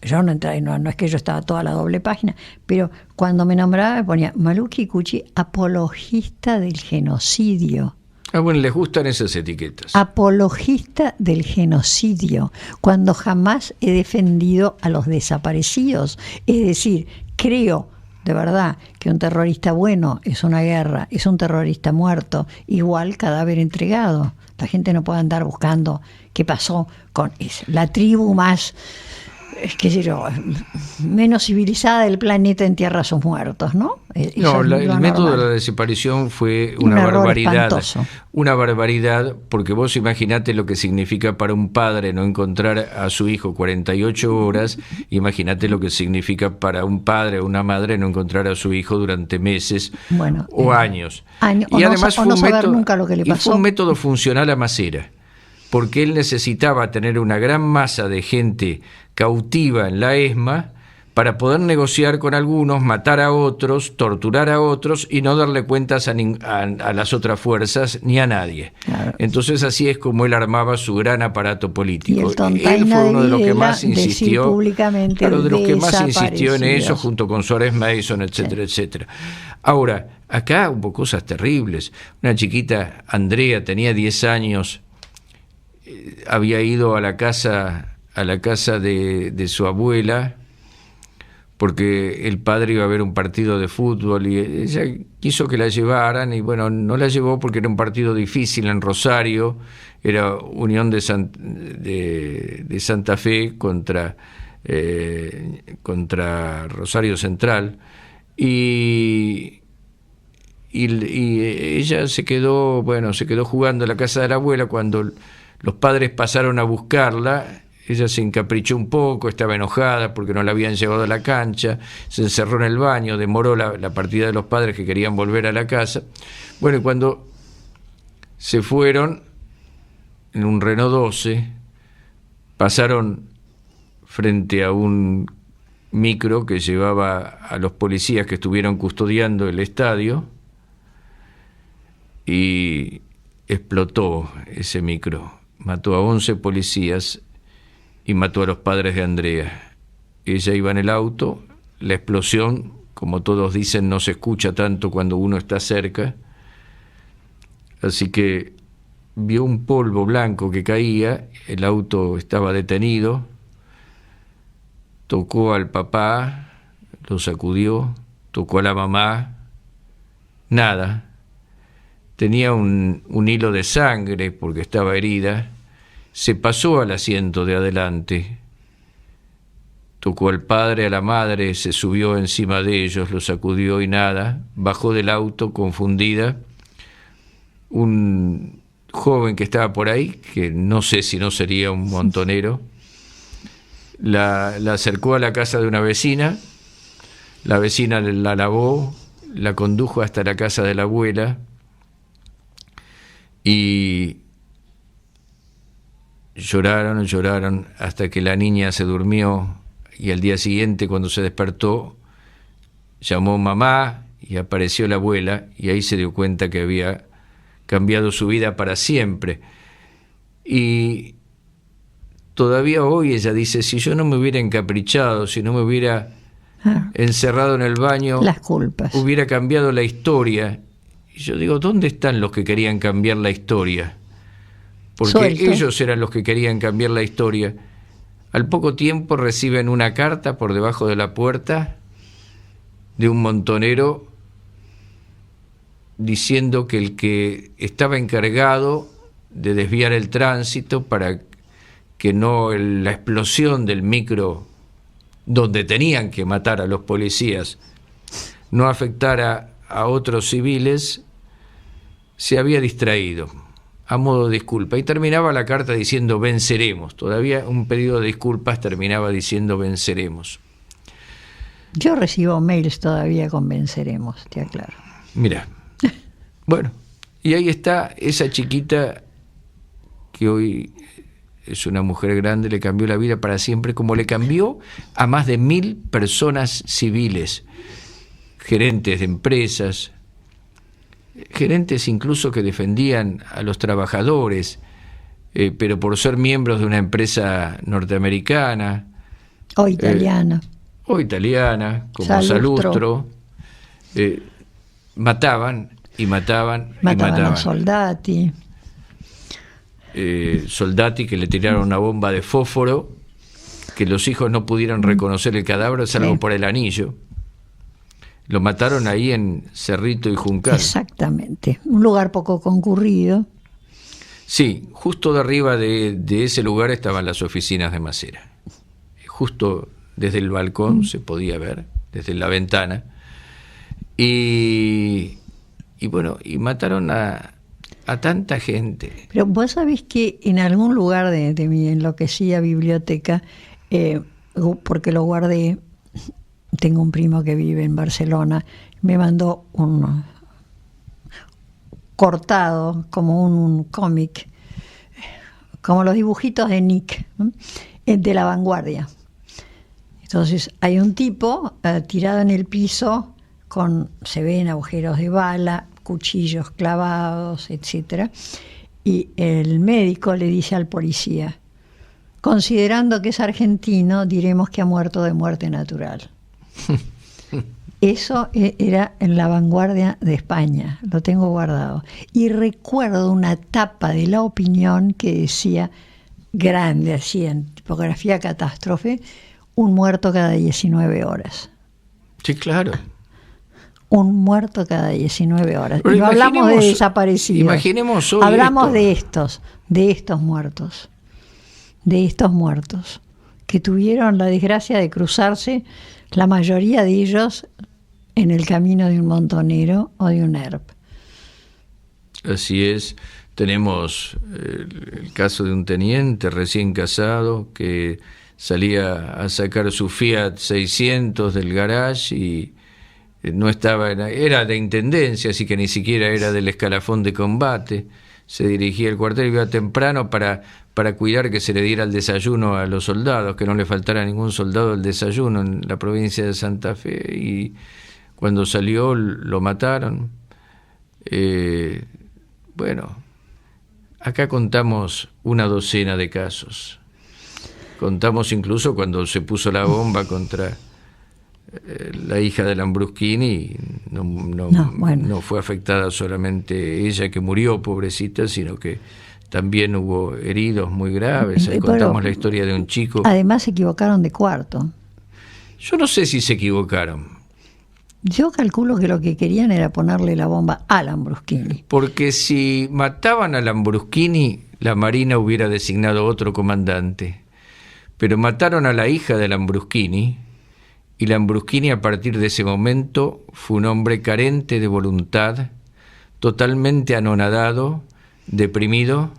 yo no entré, no es que yo estaba toda la doble página, pero cuando me nombraba me ponía Malú Kikuchi, apologista del genocidio. Ah, bueno, les gustan esas etiquetas. Apologista del genocidio, cuando jamás he defendido a los desaparecidos. Es decir, creo de verdad que un terrorista bueno es una guerra, es un terrorista muerto, igual cadáver entregado. La gente no puede andar buscando qué pasó con la tribu más... qué sé yo, menos civilizada del planeta entierra a sus muertos, ¿no? No, el método de la desaparición fue una barbaridad. Espantoso. Una barbaridad, porque vos imaginate lo que significa para un padre no encontrar a su hijo 48 horas, imagínate lo que significa para un padre o una madre no encontrar a su hijo durante meses o años. Y además fue un método funcional a Masera, porque él necesitaba tener una gran masa de gente cautiva en la ESMA para poder negociar con algunos, matar a otros, torturar a otros y no darle cuentas a las otras fuerzas ni a nadie. Claro. Entonces así es como él armaba su gran aparato político. Él fue uno de los que más insistió, en eso, junto con Suárez Mason, etcétera, etcétera. Ahora, acá hubo cosas terribles. Una chiquita, Andrea, tenía 10 años, había ido a la casa de su abuela porque el padre iba a ver un partido de fútbol y ella quiso que la llevaran y bueno, no la llevó porque era un partido difícil en Rosario, era Unión de Santa Fe contra Rosario Central y ella se quedó jugando en la casa de la abuela. Cuando los padres pasaron a buscarla, ella se encaprichó un poco, estaba enojada porque no la habían llevado a la cancha, se encerró en el baño, demoró la partida de los padres que querían volver a la casa. Bueno, y cuando se fueron en un Renault 12, pasaron frente a un micro que llevaba a los policías que estuvieron custodiando el estadio y explotó ese micro. Mató a 11 policías y mató a los padres de Andrea. Ella iba en el auto, la explosión, como todos dicen, no se escucha tanto cuando uno está cerca, así que vio un polvo blanco que caía, el auto estaba detenido, tocó al papá, lo sacudió, tocó a la mamá, nada. Tenía un hilo de sangre porque estaba herida, se pasó al asiento de adelante, tocó al padre, a la madre, se subió encima de ellos, lo sacudió y nada, bajó del auto confundida. Un joven que estaba por ahí, que no sé si no sería un montonero, la acercó a la casa de una vecina, la vecina la lavó, la condujo hasta la casa de la abuela y lloraron hasta que la niña se durmió y al día siguiente, cuando se despertó, llamó mamá y apareció la abuela, y ahí se dio cuenta que había cambiado su vida para siempre. Y todavía hoy ella dice, si yo no me hubiera encaprichado, si no me hubiera encerrado en el baño, las culpas, hubiera cambiado la historia. Y yo digo, ¿dónde están los que querían cambiar la historia? Porque ellos eran los que querían cambiar la historia. Al poco tiempo reciben una carta por debajo de la puerta de un montonero diciendo que el que estaba encargado de desviar el tránsito para que no la explosión del micro donde tenían que matar a los policías no afectara a otros civiles, se había distraído, a modo de disculpa. Y terminaba la carta diciendo venceremos. Todavía un pedido de disculpas terminaba diciendo venceremos. Yo recibo mails todavía con venceremos, te aclaro. Mira, bueno, y ahí está esa chiquita que hoy es una mujer grande, le cambió la vida para siempre, como le cambió a más de 1000 personas civiles, gerentes de empresas, gerentes incluso que defendían a los trabajadores, pero por ser miembros de una empresa norteamericana. O italiana. O italiana, como Salustro. Mataban y mataban y mataban. A Soldati. Soldati, que le tiraron una bomba de fósforo, que los hijos no pudieron reconocer el cadáver salvo por el anillo. Lo mataron ahí en Cerrito y Juncal. Exactamente, un lugar poco concurrido. Sí, justo de arriba de ese lugar estaban las oficinas de Masera. Justo desde el balcón se podía ver, desde la ventana. Y bueno, y mataron a tanta gente. Pero vos sabés que en algún lugar de mi enloquecida biblioteca, porque lo guardé, tengo un primo que vive en Barcelona, me mandó un cortado, como un cómic, como los dibujitos de Nick, de La Vanguardia. Entonces hay un tipo tirado en el piso, se ven agujeros de bala, cuchillos clavados, etcétera, y el médico le dice al policía, considerando que es argentino, diremos que ha muerto de muerte natural. Eso era en La Vanguardia de España, lo tengo guardado. Y recuerdo una tapa de La Opinión que decía, grande, así en tipografía catástrofe, un muerto cada 19 horas. Sí, claro. Un muerto cada 19 horas. Pero no hablamos de desaparecidos. Imaginemos hoy hablamos de estos muertos. De estos muertos que tuvieron la desgracia de cruzarse, la mayoría de ellos, en el camino de un montonero o de un ERP. Así es. Tenemos el caso de un teniente recién casado que salía a sacar su Fiat 600 del garage y no estaba, era de intendencia, así que ni siquiera era del escalafón de combate. Se dirigía al cuartel y iba temprano para cuidar que se le diera el desayuno a los soldados, que no le faltara a ningún soldado el desayuno en la provincia de Santa Fe, y cuando salió lo mataron. Bueno, acá contamos una docena de casos. Contamos incluso cuando se puso la bomba contra la hija de Lambruschini, no fue afectada solamente ella, que murió, pobrecita, sino que también hubo heridos muy graves. Ahí contamos la historia de un chico. Además se equivocaron de cuarto. Yo no sé si se equivocaron. Yo calculo que lo que querían era ponerle la bomba a Lambruschini. Porque si mataban a Lambruschini, la Marina hubiera designado otro comandante. Pero mataron a la hija de Lambruschini, y Lambruschini a partir de ese momento fue un hombre carente de voluntad, totalmente anonadado, deprimido,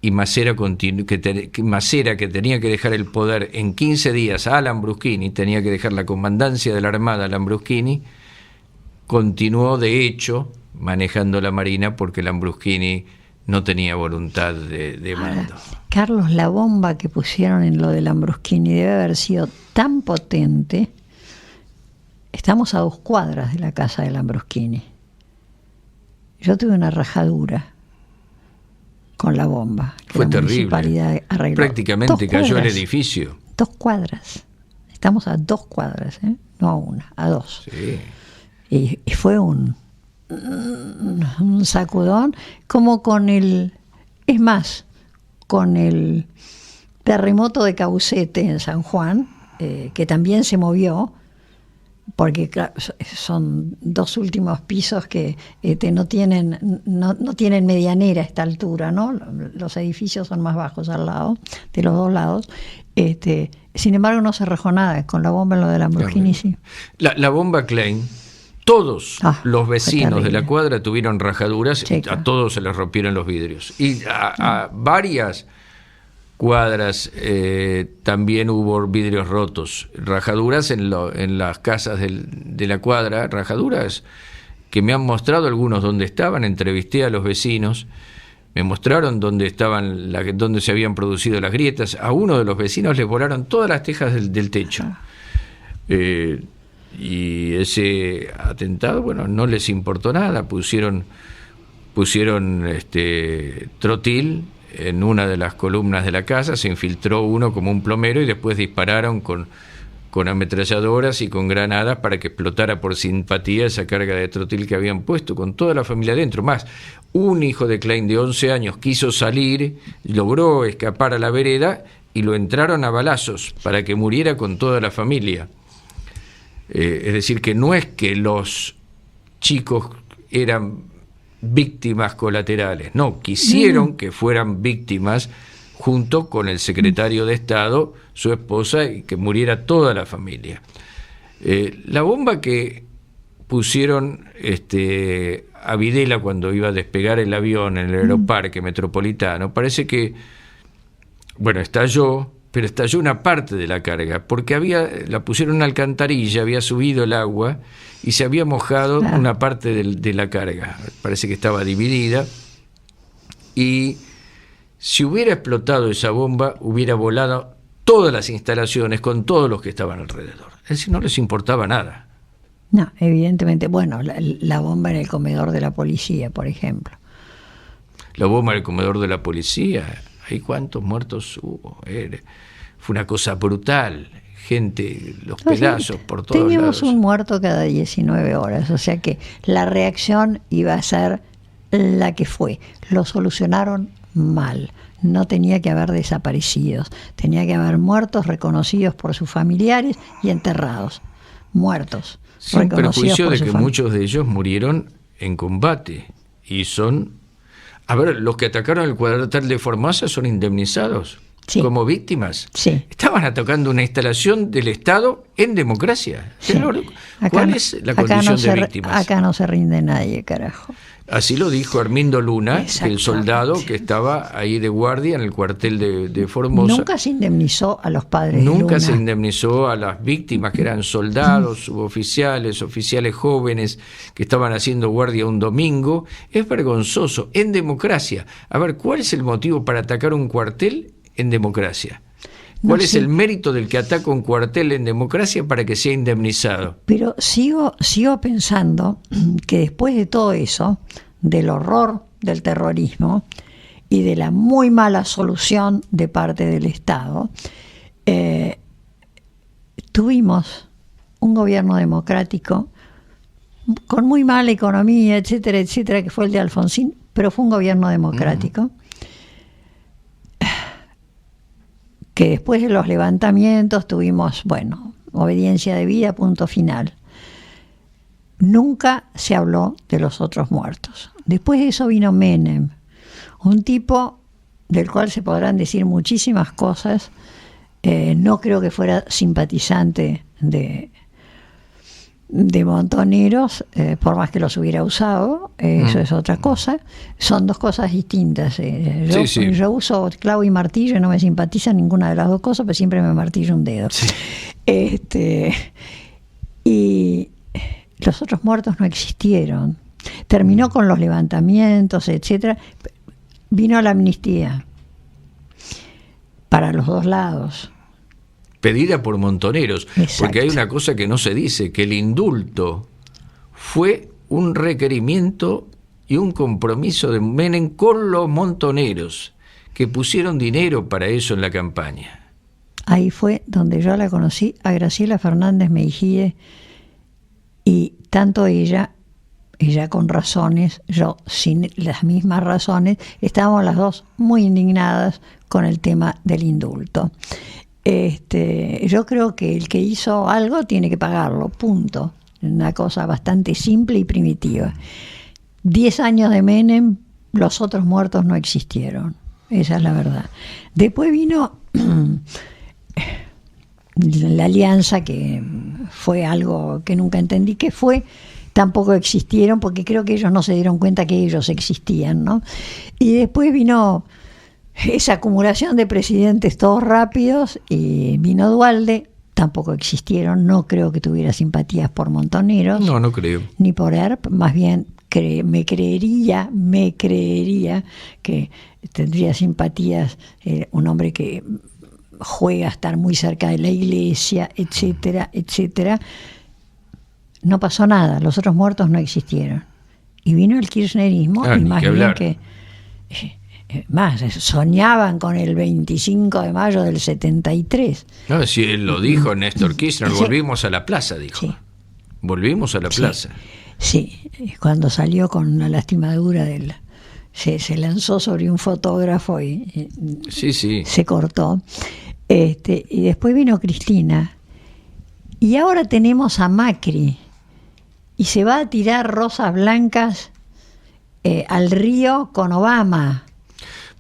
y Masera, que tenía que dejar el poder en 15 días a Lambruschini, tenía que dejar la comandancia de la Armada a Lambruschini, continuó de hecho manejando la Marina porque Lambruschini no tenía voluntad de mando. Carlos, la bomba que pusieron en lo de Lambruschini debe haber sido tan potente. Estamos a 2 cuadras de la casa de Lambruschini. Yo tuve una rajadura con la bomba. Fue terrible. Prácticamente cayó el edificio. 2 cuadras. Estamos a 2 cuadras, no a 1, a 2. Sí. Y fue un sacudón, como con el terremoto de Caucete en San Juan, que también se movió, porque claro, son 2 últimos pisos que no tienen medianera a esta altura, ¿no? Los edificios son más bajos al lado, de los 2 lados. Sin embargo, no se rajó nada con la bomba en lo de Lambruschini. Sí. La bomba Klein. Todos los vecinos de la cuadra tuvieron rajaduras, a todos se les rompieron los vidrios. Y a varias cuadras también hubo vidrios rotos, rajaduras en las casas de la cuadra, rajaduras que me han mostrado algunos dónde estaban. Entrevisté a los vecinos, me mostraron dónde estaban, dónde se habían producido las grietas. A uno de los vecinos le volaron todas las tejas del techo. Y ese atentado, bueno, no les importó nada, pusieron trotil en una de las columnas de la casa, se infiltró uno como un plomero y después dispararon con ametralladoras y con granadas para que explotara por simpatía esa carga de trotil que habían puesto, con toda la familia adentro. Más, un hijo de Klein de 11 años quiso salir, logró escapar a la vereda y lo entraron a balazos para que muriera con toda la familia. Es decir, que no es que los chicos eran víctimas colaterales, no, quisieron que fueran víctimas junto con el secretario de Estado, su esposa, y que muriera toda la familia. La bomba que pusieron a Videla cuando iba a despegar el avión en el aeroparque metropolitano, parece que, bueno, estalló, pero estalló una parte de la carga, porque la pusieron en una alcantarilla, había subido el agua y se había mojado una parte de la carga. Parece que estaba dividida, y si hubiera explotado esa bomba, hubiera volado todas las instalaciones con todos los que estaban alrededor. Es decir, no les importaba nada. No, evidentemente. Bueno, la bomba en el comedor de la policía, por ejemplo. La bomba en el comedor de la policía, ¿hay cuántos muertos hubo? Fue una cosa brutal, gente, los pedazos por todos lados. Teníamos un muerto cada 19 horas, o sea que la reacción iba a ser la que fue. Lo solucionaron mal, no tenía que haber desaparecidos, tenía que haber muertos reconocidos por sus familiares y enterrados, muertos. Sin perjuicio de que muchos de ellos murieron en combate, y son... A ver, los que atacaron el cuartel de Formosa son indemnizados como víctimas. Sí. Estaban atacando una instalación del Estado en democracia. Sí. ¿Cuál es la condición de víctimas? Acá no se rinde nadie, carajo. Así lo dijo Armindo Luna, el soldado que estaba ahí de guardia en el cuartel de Formosa. Nunca se indemnizó a los padres de Luna. Nunca se indemnizó a las víctimas, que eran soldados, suboficiales, oficiales jóvenes que estaban haciendo guardia un domingo. Es vergonzoso. En democracia. A ver, ¿cuál es el motivo para atacar un cuartel en democracia? ¿Cuál es el mérito del que ataca un cuartel en democracia para que sea indemnizado? Pero sigo pensando que después de todo eso, del horror del terrorismo y de la muy mala solución de parte del Estado, tuvimos un gobierno democrático con muy mala economía, etcétera, etcétera, que fue el de Alfonsín, pero fue un gobierno democrático. Que después de los levantamientos tuvimos, bueno, obediencia debida, punto final. Nunca se habló de los otros muertos. Después de eso vino Menem, un tipo del cual se podrán decir muchísimas cosas. No creo que fuera simpatizante de Montoneros, por más que los hubiera usado, eso es otra cosa. Son dos cosas distintas. Yo uso clavo y martillo y no me simpatiza ninguna de las dos cosas, pero siempre me martillo un dedo. Sí. Y los otros muertos no existieron. Terminó con los levantamientos, etcétera. vino la amnistía para los dos lados. Pedida por Montoneros. Exacto. Porque hay una cosa que no se dice, que el indulto fue un requerimiento y un compromiso de Menem con los Montoneros, que pusieron dinero para eso en la campaña. Ahí fue donde yo la conocí, a Graciela Fernández Meijide, y tanto ella con razones, yo sin las mismas razones, estábamos las dos muy indignadas con el tema del indulto. Yo creo que el que hizo algo tiene que pagarlo, punto. Una cosa bastante simple y primitiva. 10 años de Menem, los otros muertos no existieron. Esa es la verdad. Después vino la alianza, que fue algo que nunca entendí que fue. Tampoco existieron, porque creo que ellos no se dieron cuenta que ellos existían, ¿no? Y después vino esa acumulación de presidentes todos rápidos, y vino Duhalde, tampoco existieron. No creo que tuviera simpatías por Montoneros. No creo. Ni por ERP, más bien me creería que tendría simpatías un hombre que juega a estar muy cerca de la iglesia, etcétera, etcétera. No pasó nada, los otros muertos no existieron. Y vino el kirchnerismo, y más bien que más soñaban con el 25 de mayo del 73. No, si él lo dijo, Néstor Kirchner, volvimos a la plaza, dijo. Sí. Volvimos a la plaza. Sí, cuando salió con la lastimadura se lanzó sobre un fotógrafo y se cortó. Y después vino Cristina, y ahora tenemos a Macri, y se va a tirar rosas blancas al río con Obama.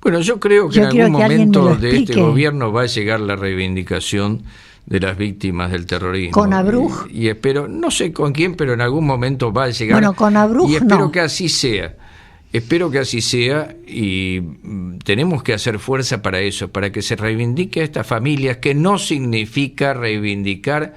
Bueno, yo creo que en algún momento de este gobierno va a llegar la reivindicación de las víctimas del terrorismo. Con Abruj. Y espero, no sé con quién, pero en algún momento va a llegar. Bueno, con Abruj y espero que así sea. Espero que así sea, y tenemos que hacer fuerza para eso, para que se reivindique a estas familias, que no significa reivindicar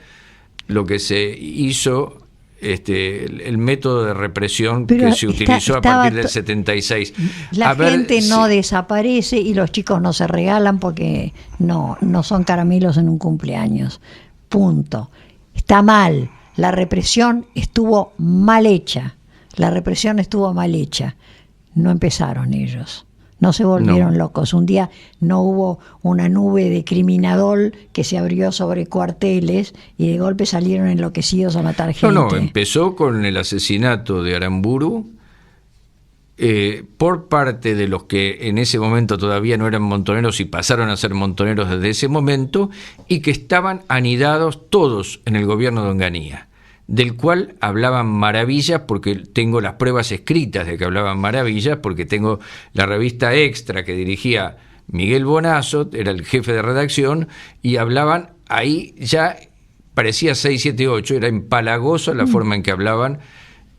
lo que se hizo, el método de represión que se utilizó a partir del 76. La gente no desaparece, y los chicos no se regalan porque no son caramelos en un cumpleaños. Punto. Está mal. La represión estuvo mal hecha. No empezaron ellos. No se volvieron locos. Un día no hubo una nube de criminadol que se abrió sobre cuarteles y de golpe salieron enloquecidos a matar gente. No, empezó con el asesinato de Aramburu por parte de los que en ese momento todavía no eran montoneros y pasaron a ser montoneros desde ese momento, y que estaban anidados todos en el gobierno de Onganía, del cual hablaban maravillas, porque tengo las pruebas escritas de que hablaban maravillas, porque tengo la revista Extra que dirigía Miguel Bonazo, era el jefe de redacción, y hablaban ahí, ya parecía 678, era empalagosa la forma en que hablaban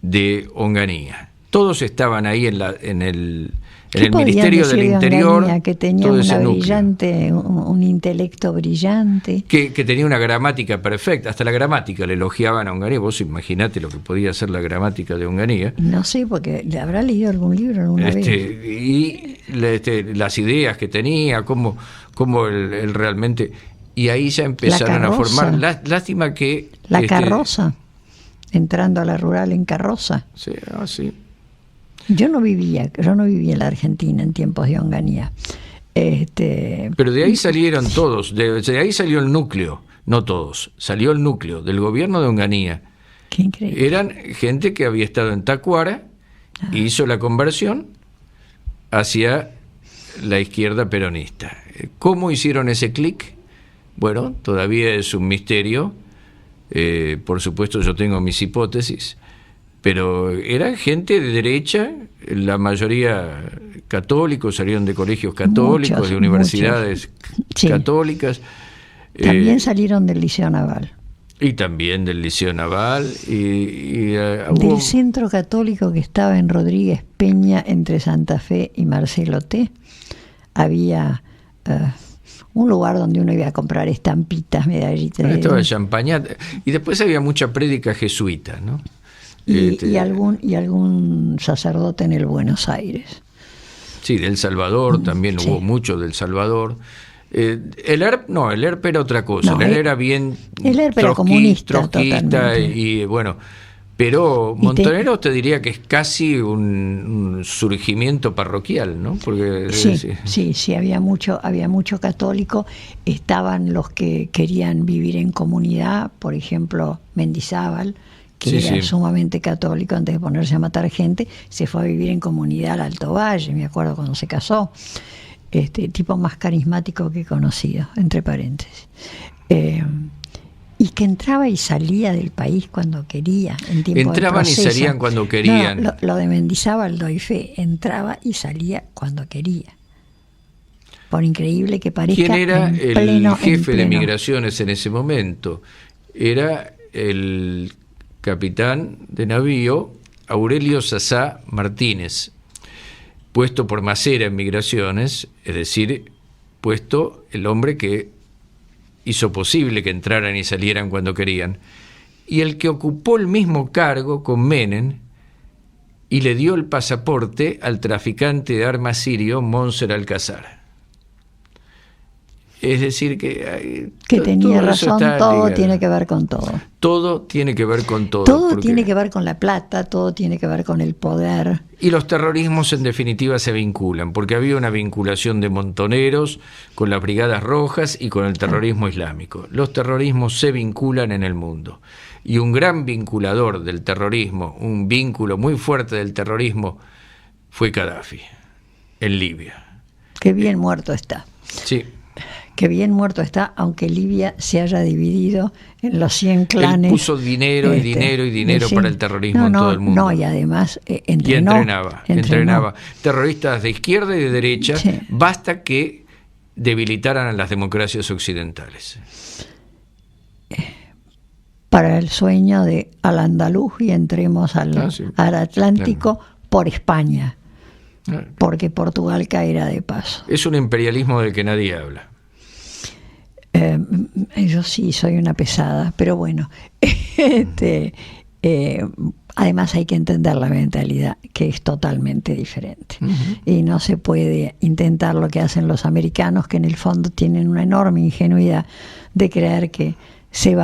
de Onganía. Todos estaban ahí en el Ministerio del Interior, Onganía, que tenía un intelecto brillante, que tenía una gramática perfecta, hasta la gramática le elogiaban a Onganía. Vos imaginate lo que podía ser la gramática de Onganía. No sé, porque le habrá leído algún libro alguna vez. Y las ideas que tenía, cómo él realmente, y ahí ya empezaron a formar. Lástima que la carroza, entrando a la rural en carroza. Sí, sí. Yo no vivía en la Argentina en tiempos de Onganía. Pero de ahí salieron todos, de ahí salió el núcleo, no todos, salió el núcleo del gobierno de Onganía. Qué increíble. Eran gente que había estado en Tacuara, hizo la conversión hacia la izquierda peronista. ¿Cómo hicieron ese clic? Bueno, todavía es un misterio. Por supuesto, yo tengo mis hipótesis. Pero eran gente de derecha, la mayoría católicos, salieron de colegios católicos, de universidades católicas. También salieron del Liceo Naval. Y también del Liceo Naval. Del centro católico que estaba en Rodríguez Peña, entre Santa Fe y Marcelo T. Había un lugar donde uno iba a comprar estampitas, medallitas. Estaba Champañat. Y después había mucha prédica jesuita, ¿no? Y algún sacerdote en el Buenos Aires. Sí, de El Salvador, también sí. hubo mucho del Salvador. El ERP era otra cosa. No, el ERP era bien el ERP era comunista, trotskista totalmente. y bueno, pero Y Montoneros te diría que es casi un surgimiento parroquial, ¿no? Porque sí, había mucho católico. Estaban los que querían vivir en comunidad, por ejemplo, Mendizábal, que era sumamente católico. Antes de ponerse a matar gente, se fue a vivir en comunidad al Alto Valle, me acuerdo cuando se casó. Tipo más carismático que conocido, entre paréntesis. Y que entraba y salía del país cuando quería, en tiempo Entraban de y proceso. salían cuando querían. No, lo de Mendizábal doy fe, entraba y salía cuando quería. Por increíble que parezca. ¿Quién era el pleno, jefe de migraciones en ese momento? Era el capitán de navío Aurelio Sasá Martínez, puesto por Macera en migraciones, es decir, puesto el hombre que hizo posible que entraran y salieran cuando querían, y el que ocupó el mismo cargo con Menem y le dio el pasaporte al traficante de armas sirio Monser Alcázar. Es decir, que tenía razón, todo tiene que ver con todo. Todo tiene que ver con todo. Todo tiene que ver con la plata, todo tiene que ver con el poder. Y los terrorismos en definitiva se vinculan, porque había una vinculación de Montoneros con las Brigadas Rojas y con el terrorismo islámico. Los terrorismos se vinculan en el mundo. Y un gran vinculador del terrorismo, un vínculo muy fuerte del terrorismo, fue Gaddafi, en Libia. Qué bien muerto está. Sí. Que bien muerto está, aunque Libia se haya dividido en los 100 clanes. Él puso dinero y dinero para el terrorismo en todo el mundo. No, y además entrenaba. Terroristas de izquierda y de derecha, sí. Basta que debilitaran a las democracias occidentales. Para el sueño de Al-Andalus y entremos al Atlántico, claro. Por España, porque Portugal caerá de paso. Es un imperialismo del que nadie habla. Yo sí soy una pesada, pero bueno, además hay que entender la mentalidad, que es totalmente diferente. Y no se puede intentar lo que hacen los americanos, que en el fondo tienen una enorme ingenuidad de creer que se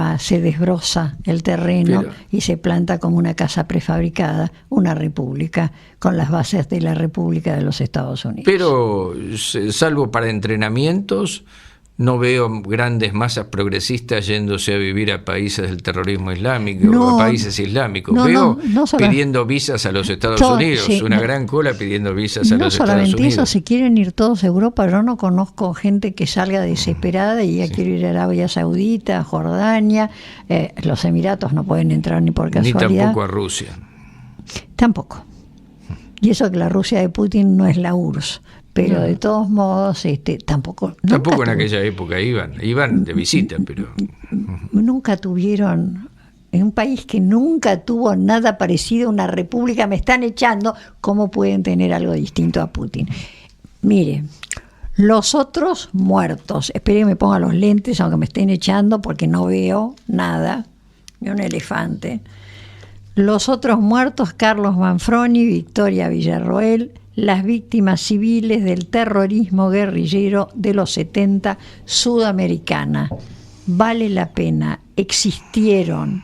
desbroza el terreno y se planta como una casa prefabricada una república con las bases de la República de los Estados Unidos. Pero salvo para entrenamientos, no veo grandes masas progresistas yéndose a vivir a países del terrorismo islámico o a países islámicos. Veo pidiendo visas a los Estados Unidos, una gran cola pidiendo visas a los Estados Unidos. No solamente eso, si quieren ir todos a Europa, yo no conozco gente que salga desesperada y ya quiero ir a Arabia Saudita, a Jordania, los Emiratos no pueden entrar ni por casualidad. Ni tampoco a Rusia. Tampoco. Y eso que la Rusia de Putin no es la URSS. Pero de todos modos, tampoco en aquella época iban de visita, pero nunca tuvieron, en un país que nunca tuvo nada parecido a una república, me están echando, ¿cómo pueden tener algo distinto a Putin? Mire, los otros muertos, espere que me ponga los lentes, aunque me estén echando, porque no veo nada, ni un elefante. Los otros muertos, Carlos Manfroni, Victoria Villarroel, las víctimas civiles del terrorismo guerrillero de los 70 sudamericana. Vale la pena, existieron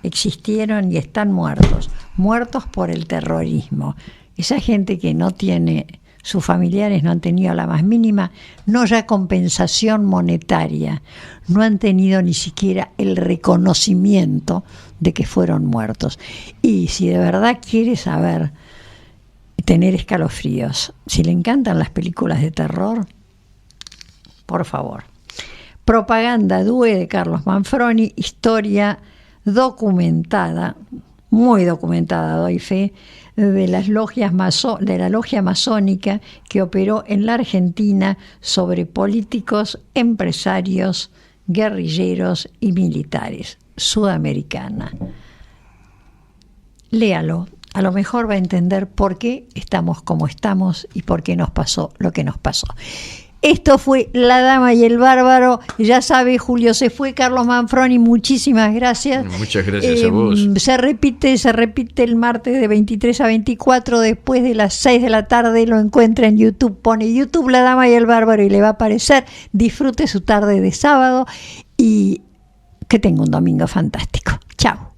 y están muertos por el terrorismo. Esa gente que no tiene, sus familiares no han tenido la más mínima, no ya compensación monetaria, no han tenido ni siquiera el reconocimiento de que fueron muertos. Y si de verdad quiere saber, tener escalofríos, si le encantan las películas de terror, por favor. Propaganda Due de Carlos Manfroni, historia documentada, muy documentada, doy fe, de la logia masónica que operó en la Argentina sobre políticos, empresarios, guerrilleros y militares, sudamericana. Léalo. A lo mejor va a entender por qué estamos como estamos y por qué nos pasó lo que nos pasó. Esto fue La Dama y el Bárbaro. Ya sabe, Julio se fue, Carlos Manfroni, muchísimas gracias. Muchas gracias a vos. Se repite el martes de 23 a 24, después de las 6 de la tarde. Lo encuentra en YouTube, pone YouTube La Dama y el Bárbaro y le va a aparecer. Disfrute su tarde de sábado y que tenga un domingo fantástico. Chao.